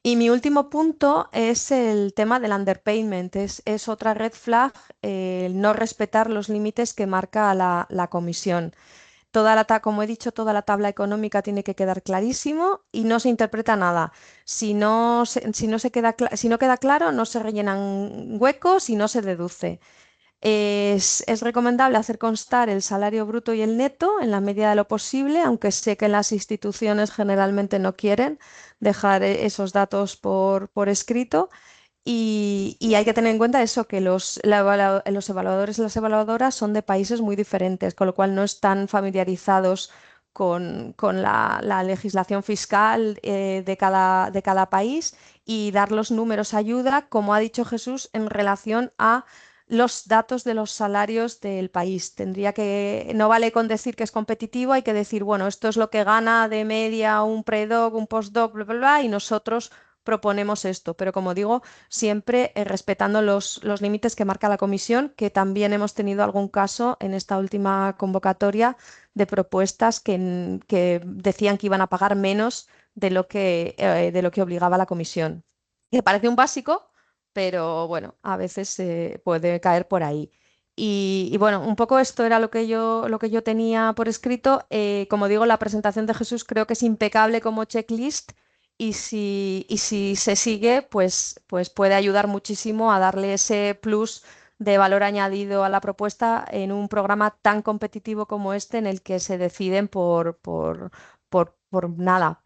Speaker 6: Y mi último punto es el tema del underpayment. Es otra red flag, el no respetar los límites que marca la comisión. Como he dicho, toda la tabla económica tiene que quedar clarísimo y no se interpreta nada. Si no queda claro, no se rellenan huecos y no se deduce. Es recomendable hacer constar el salario bruto y el neto en la medida de lo posible, aunque sé que las instituciones generalmente no quieren dejar esos datos por escrito. Y hay que tener en cuenta eso, que los evaluadores y las evaluadoras son de países muy diferentes, con lo cual no están familiarizados con la legislación fiscal de cada país, y dar los números ayuda, como ha dicho Jesús, en relación a los datos de los salarios del país. No vale con decir que es competitivo, hay que decir, bueno, esto es lo que gana de media un predoc, un postdoc, bla, bla, bla, y nosotros proponemos esto. Pero como digo, siempre respetando los límites que marca la comisión, que también hemos tenido algún caso en esta última convocatoria de propuestas que decían que iban a pagar menos de lo que obligaba la comisión. Que parece un básico, pero bueno, a veces se puede caer por ahí. Y bueno, un poco esto era lo que yo tenía por escrito. Como digo, la presentación de Jesús creo que es impecable como checklist, y si se sigue, pues puede ayudar muchísimo a darle ese plus de valor añadido a la propuesta en un programa tan competitivo como este, en el que se deciden por nada,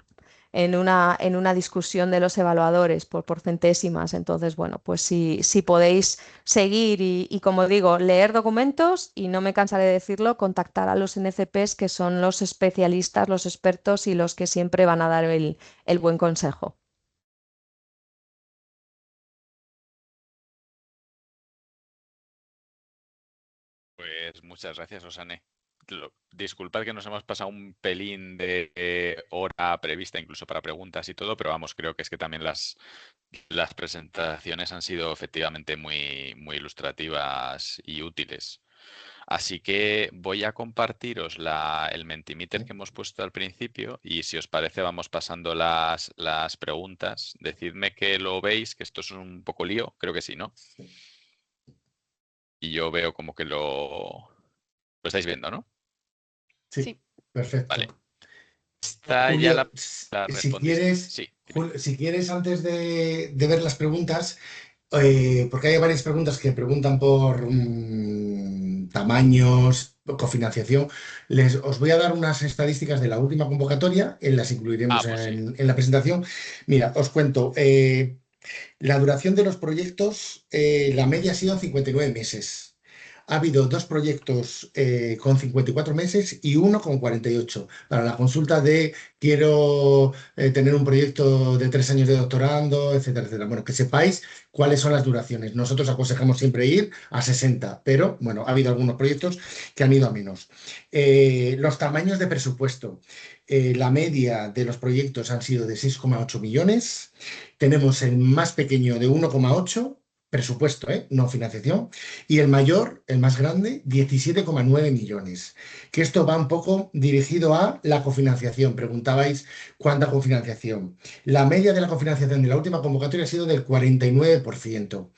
Speaker 6: en una discusión de los evaluadores por centésimas. Entonces, bueno, pues si podéis seguir y, como digo, leer documentos, y no me cansaré de decirlo, contactar a los NCPs, que son los especialistas, los expertos y los que siempre van a dar el buen consejo.
Speaker 1: Pues muchas gracias, Osane. Disculpad que nos hemos pasado un pelín de hora prevista incluso para preguntas y todo, pero vamos, creo que es que también las presentaciones han sido efectivamente muy ilustrativas y útiles. Así que voy a compartiros el Mentimeter que hemos puesto al principio y, si os parece, vamos pasando las preguntas. Decidme que lo veis, que esto es un poco lío, creo que sí, ¿no? Y yo veo como que lo estáis viendo, ¿no?
Speaker 3: Sí, perfecto.
Speaker 1: Vale. Está ya
Speaker 3: Julio,
Speaker 1: la respondiste. Sí, dime.
Speaker 3: Si quieres, antes de ver las preguntas, porque hay varias preguntas que preguntan por tamaños, cofinanciación, os voy a dar unas estadísticas de la última convocatoria, las incluiremos
Speaker 1: Pues sí.
Speaker 3: en la presentación. Mira, os cuento, la duración de los proyectos, la media ha sido 59 meses. Ha habido 2 proyectos con 54 meses y uno con 48. Para la consulta de quiero tener un proyecto de 3 años de doctorando, etcétera, etcétera. Bueno, que sepáis cuáles son las duraciones. Nosotros aconsejamos siempre ir a 60, pero bueno, ha habido algunos proyectos que han ido a menos. Los tamaños de presupuesto. La media de los proyectos han sido de 6,8 millones. Tenemos el más pequeño de 1,8, presupuesto, no financiación, y el mayor, el más grande, 17,9 millones. Que esto va un poco dirigido a la cofinanciación. Preguntabais cuánta cofinanciación. La media de la cofinanciación de la última convocatoria ha sido del 49%.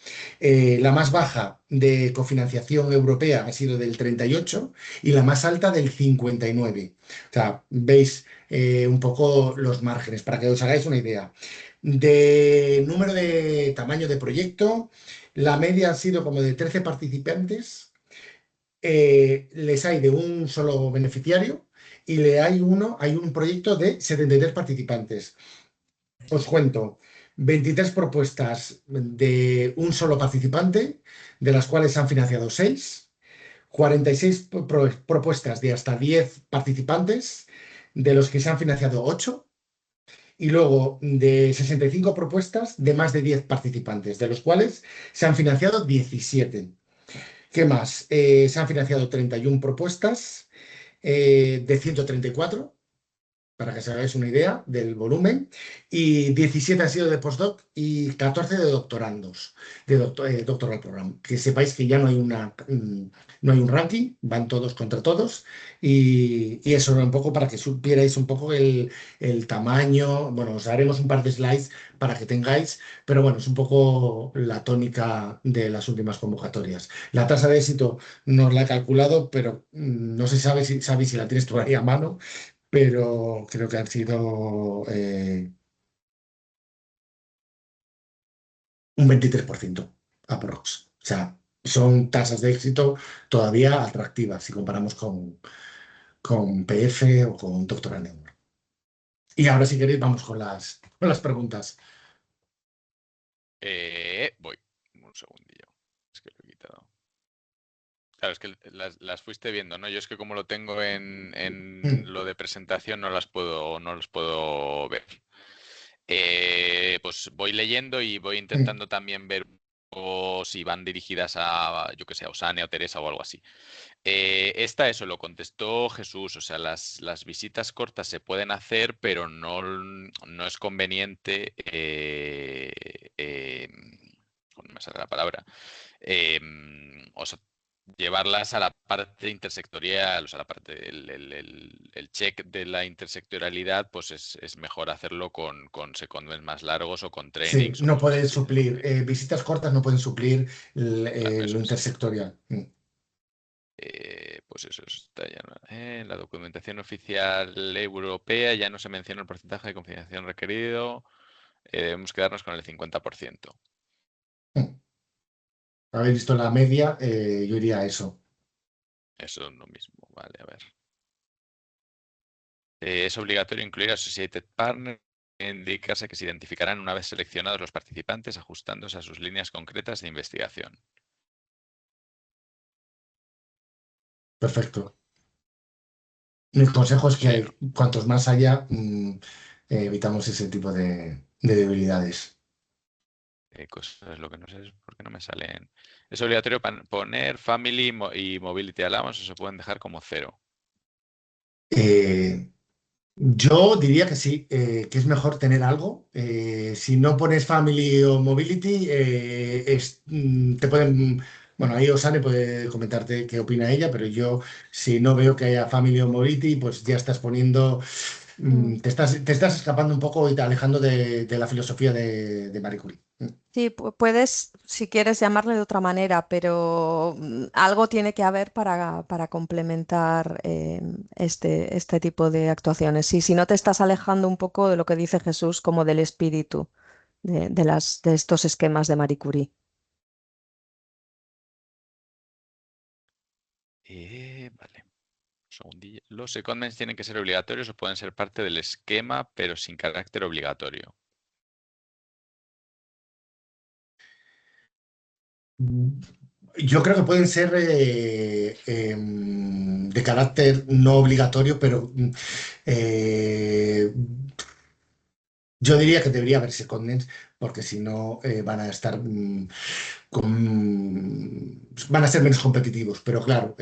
Speaker 3: La más baja de cofinanciación europea ha sido del 38% y la más alta del 59%. O sea, veis un poco los márgenes para que os hagáis una idea. De número de tamaño de proyecto, la media ha sido como de 13 participantes. Les hay de un solo beneficiario y hay un proyecto de 73 participantes. Os cuento, 23 propuestas de un solo participante, de las cuales se han financiado 6, 46 propuestas de hasta 10 participantes, de los que se han financiado 8, y luego de 65 propuestas de más de 10 participantes, de los cuales se han financiado 17. ¿Qué más? Se han financiado 31 propuestas de 134, para que se hagáis una idea del volumen, y 17 han sido de postdoc y 14 de doctorandos, de doctoral program. Que sepáis que ya no hay un ranking, van todos contra todos, y eso era un poco para que supierais un poco el tamaño. Bueno, os haremos un par de slides para que tengáis, pero bueno, es un poco la tónica de las últimas convocatorias. La tasa de éxito no la he calculado, pero no se sabe si la tienes tú ahí a mano, pero creo que han sido un 23% aprox. O sea, son tasas de éxito todavía atractivas si comparamos con PF o con Doctoral Neuro. Y ahora, si queréis, vamos con las preguntas.
Speaker 1: Voy. Un segundillo. Es que lo he quitado. Claro, es que las fuiste viendo, ¿no? Yo es que como lo tengo en lo de presentación no las puedo ver. Pues voy leyendo y voy intentando también ver si van dirigidas a, yo que sé, a Osane o Teresa o algo así. Esta, eso lo contestó Jesús, o sea, las visitas cortas se pueden hacer, pero no es conveniente, no me sale la palabra, o sea, llevarlas a la parte intersectorial, o sea, la parte, el check de la intersectorialidad, pues es mejor hacerlo con secondments más largos o con
Speaker 3: Sí,
Speaker 1: trainings o
Speaker 3: no
Speaker 1: cosas
Speaker 3: pueden
Speaker 1: así.
Speaker 3: suplir, visitas cortas no pueden suplir
Speaker 1: Claro, eso
Speaker 3: lo
Speaker 1: es.
Speaker 3: intersectorial.
Speaker 1: Pues eso está ya. En la documentación oficial europea ya no se menciona el porcentaje de confidenciación requerido. Debemos quedarnos con el 50%.
Speaker 3: habéis visto la media, yo iría a eso.
Speaker 1: Eso es lo mismo, vale, a ver. Es obligatorio incluir Associated Partner, indicarse que se identificarán una vez seleccionados los participantes ajustándose a sus líneas concretas de investigación.
Speaker 3: Perfecto. Mi consejo es
Speaker 1: Sí,
Speaker 3: que cuantos más haya, evitamos ese tipo de debilidades.
Speaker 1: cosas, lo que no sé es por qué no me salen. Es obligatorio poner Family y Mobility Allowance, o se pueden dejar como 0.
Speaker 3: Eh, Yo diría que sí, que es mejor tener algo. Si no pones Family o Mobility, te pueden... Bueno, ahí Osane puede comentarte qué opina ella, pero yo, si no veo que haya Family o Mobility, pues ya estás poniendo...
Speaker 6: Mm.
Speaker 3: te estás escapando un poco y te alejando de la filosofía de Marie Curie.
Speaker 6: Sí, puedes, si quieres llamarle de otra manera, pero algo tiene que haber para complementar este tipo de actuaciones. Y si no te estás alejando un poco de lo que dice Jesús, como del espíritu de estos esquemas de Marie Curie.
Speaker 1: Vale. Un segundillo. Los secondments tienen que ser obligatorios o pueden ser parte del esquema, pero sin carácter obligatorio.
Speaker 3: Yo creo que pueden ser de carácter no obligatorio, pero eh, yo diría que debería haber secondments, porque si no van a estar van a ser menos competitivos. Pero claro,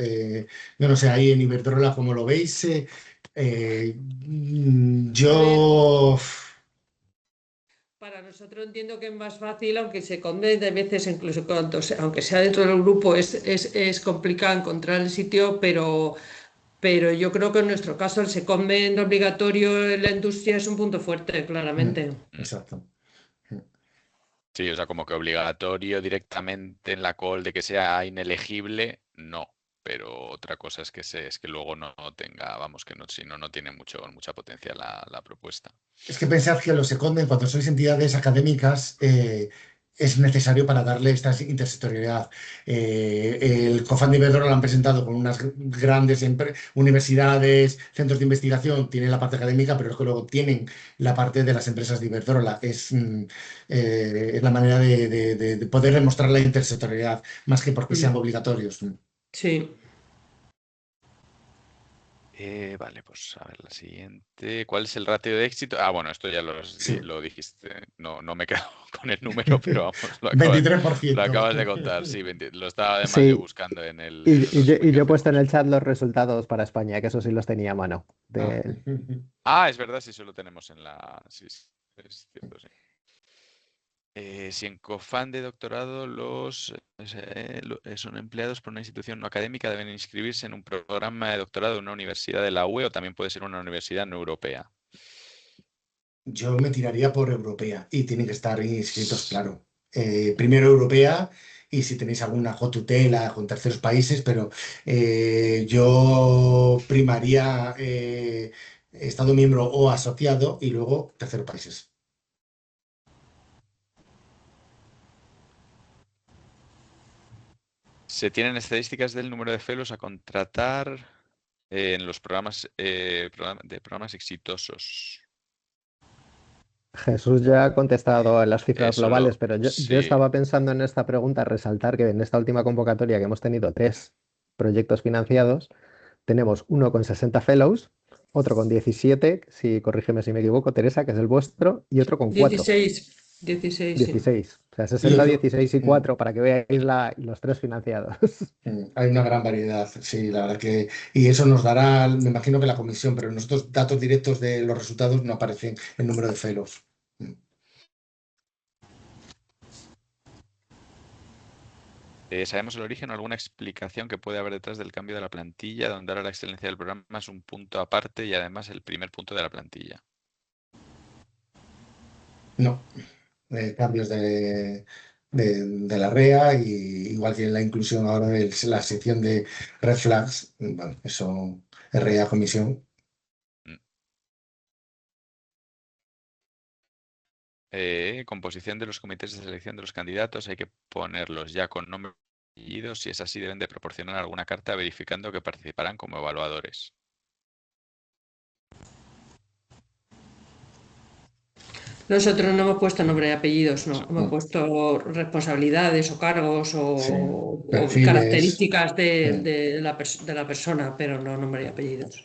Speaker 3: yo no sé, ahí en Iberdrola, como lo veis,
Speaker 4: A ver,
Speaker 3: yo...
Speaker 4: para nosotros entiendo que es más fácil, aunque se conde de veces, incluso aunque sea dentro del grupo, es complicado encontrar el sitio, pero yo creo que en nuestro caso el secondment obligatorio en la industria es un punto fuerte, claramente.
Speaker 1: Mm.
Speaker 3: Exacto.
Speaker 1: Sí, o sea, como que obligatorio directamente en la call de que sea inelegible, no. Pero otra cosa es que luego no tenga, vamos, que no, si no, no tiene mucha potencia la propuesta.
Speaker 3: Es que pensad que los secondmen, cuando sois entidades académicas, es necesario para darle esta intersectorialidad. El COFAN de Iberdrola lo han presentado con unas grandes universidades, centros de investigación, tienen la parte académica, pero es que luego tienen la parte de las empresas de Iberdrola. Es la manera de poder demostrar la intersectorialidad, más que porque sean
Speaker 4: Mm.
Speaker 3: obligatorios.
Speaker 4: Sí.
Speaker 1: Vale, pues a ver la siguiente. ¿Cuál es el ratio de éxito? Ah, bueno, esto ya
Speaker 3: Sí.
Speaker 1: lo dijiste. No me he quedado con el número, pero vamos, lo
Speaker 3: 23%.
Speaker 1: acabas de contar. Sí, lo estaba además yo
Speaker 7: Sí,
Speaker 1: buscando en
Speaker 7: y
Speaker 1: los
Speaker 7: yo he
Speaker 1: estudios de
Speaker 7: puesto en el
Speaker 1: post.
Speaker 7: chat los resultados para España, que eso sí los tenía a mano.
Speaker 3: Ah.
Speaker 1: Ah, es verdad, sí, eso lo tenemos en la. Sí, sí, es cierto, sí. Si en COFAN de doctorado son empleados por una institución no académica, deben inscribirse en un programa de doctorado de una universidad de la UE o también puede ser una universidad no europea.
Speaker 3: Yo me tiraría por europea y tienen que estar inscritos, claro. Primero europea y si tenéis alguna tutela con terceros países, pero yo primaría Estado miembro o asociado y luego terceros países.
Speaker 1: Se tienen estadísticas del número de fellows a contratar en los programas de programas exitosos.
Speaker 7: Jesús ya ha contestado en las cifras
Speaker 1: Eso
Speaker 7: globales, pero yo
Speaker 1: sí.
Speaker 7: estaba pensando en esta pregunta, resaltar que en esta última convocatoria que hemos tenido 3 proyectos financiados, tenemos uno con 60 fellows, otro con 17, si corrígeme si me equivoco, Teresa, que es el vuestro, y otro con 4,
Speaker 4: 16, sí.
Speaker 7: 16. O sea,
Speaker 3: Y
Speaker 7: 60, 16 y 4, para que veáis los 3 financiados.
Speaker 3: hay una gran variedad, sí, la verdad que... Y eso nos dará, me imagino que la comisión, pero en nosotros datos directos de los resultados no aparecen el número de fellows.
Speaker 1: ¿Sabemos el origen o alguna explicación que puede haber detrás del cambio de la plantilla, donde ahora la excelencia del programa es un punto aparte y además el primer punto de la plantilla?
Speaker 3: No. Cambios de la REA, y igual que la inclusión ahora de la sección de Red Flags, bueno, eso, REA Comisión.
Speaker 1: Mm. Composición de los comités de selección de los candidatos, hay que ponerlos ya con nombre apellidos. Si es así, deben de proporcionar alguna carta verificando que participarán como evaluadores.
Speaker 4: Nosotros no hemos puesto nombre y apellidos, no. Hemos puesto responsabilidades o cargos o
Speaker 3: perfiles.
Speaker 4: características de la persona, pero no nombre y apellidos.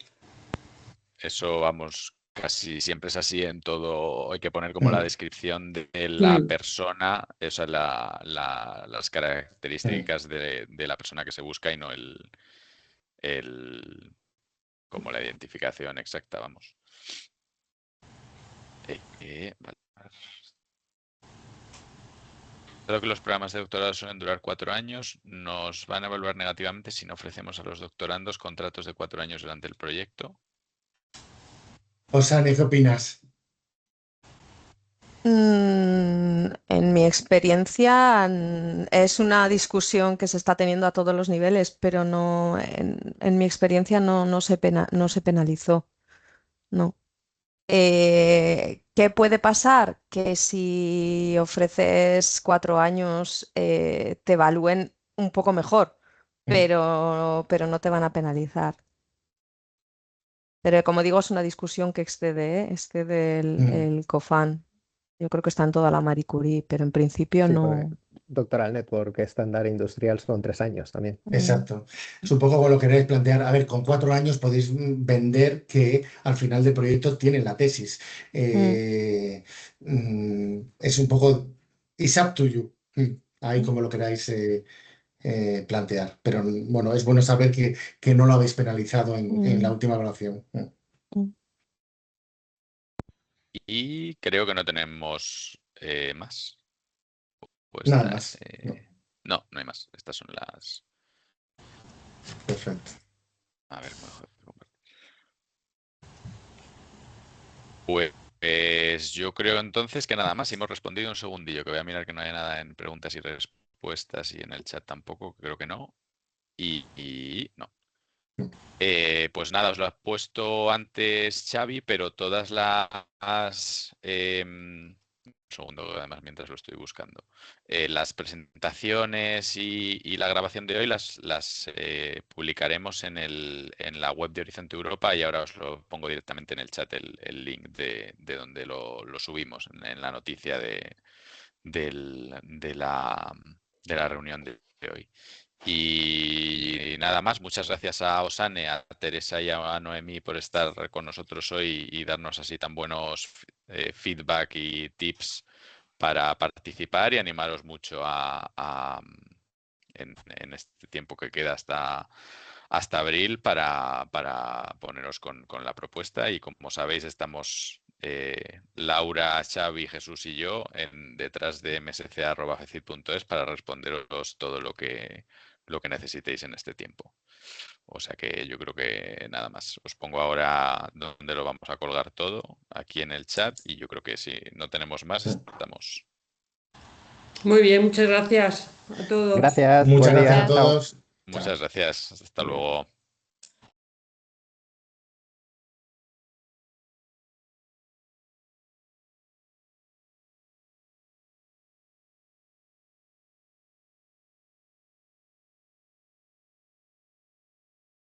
Speaker 1: Eso, vamos, casi siempre es así en todo. Hay que poner como la descripción de la persona, o sea, las características de la persona que se busca y no como la identificación exacta, vamos. Vale. Dado que los programas de doctorado suelen durar 4 años, nos van a evaluar negativamente si no ofrecemos a los doctorandos contratos de 4 años durante el proyecto.
Speaker 3: Osane, ¿qué opinas?
Speaker 6: En mi experiencia es una discusión que se está teniendo a todos los niveles, pero no, en mi experiencia no se penalizó. No. ¿Qué puede pasar? Que si ofreces 4 años te evalúen un poco mejor, pero no te van a penalizar. Pero como digo, es una discusión que excede el COFAN. Yo creo que está en toda la Marie Curie, pero en principio
Speaker 7: Sí,
Speaker 6: no.
Speaker 7: Doctoral Network estándar industrial son 3 años también.
Speaker 3: Exacto. Es un poco como lo queréis plantear. A ver, con 4 años podéis vender que al final del proyecto tienen la tesis. Es un poco it's up to you. Ahí como lo queráis plantear. Pero bueno, es bueno saber que no lo habéis penalizado en la última evaluación.
Speaker 1: Y creo que no tenemos más. Pues
Speaker 3: Nada más.
Speaker 1: No hay más. Estas son las...
Speaker 3: Perfecto.
Speaker 1: A ver, mejor. Pues yo creo entonces que nada más. Hemos respondido un segundillo, que voy a mirar que no haya nada en preguntas y respuestas y en el chat tampoco, creo que no. Y no. Pues nada, os lo ha puesto antes Xavi, pero todas las... un segundo, además, mientras lo estoy buscando. Las presentaciones y la grabación de hoy las publicaremos en la web de Horizonte Europa y ahora os lo pongo directamente en el chat el link de donde lo subimos, en la noticia de la reunión de hoy. Y nada más, muchas gracias a Osane, a Teresa y a Noemí por estar con nosotros hoy y darnos así tan buenos feedback y tips para participar y animaros mucho en este tiempo que queda hasta abril para poneros con la propuesta. Y como sabéis, estamos Laura, Xavi, Jesús y yo detrás de msca@fecit.es para responderos todo lo que necesitéis en este tiempo. O sea que yo creo que nada más. Os pongo ahora donde lo vamos a colgar todo, aquí en el chat, y yo creo que si no tenemos más, estamos.
Speaker 4: Muy bien, muchas gracias a todos.
Speaker 7: Gracias.
Speaker 3: Muchas
Speaker 7: buen día.
Speaker 3: gracias a
Speaker 7: Chao.
Speaker 3: todos.
Speaker 1: Muchas gracias. Hasta luego.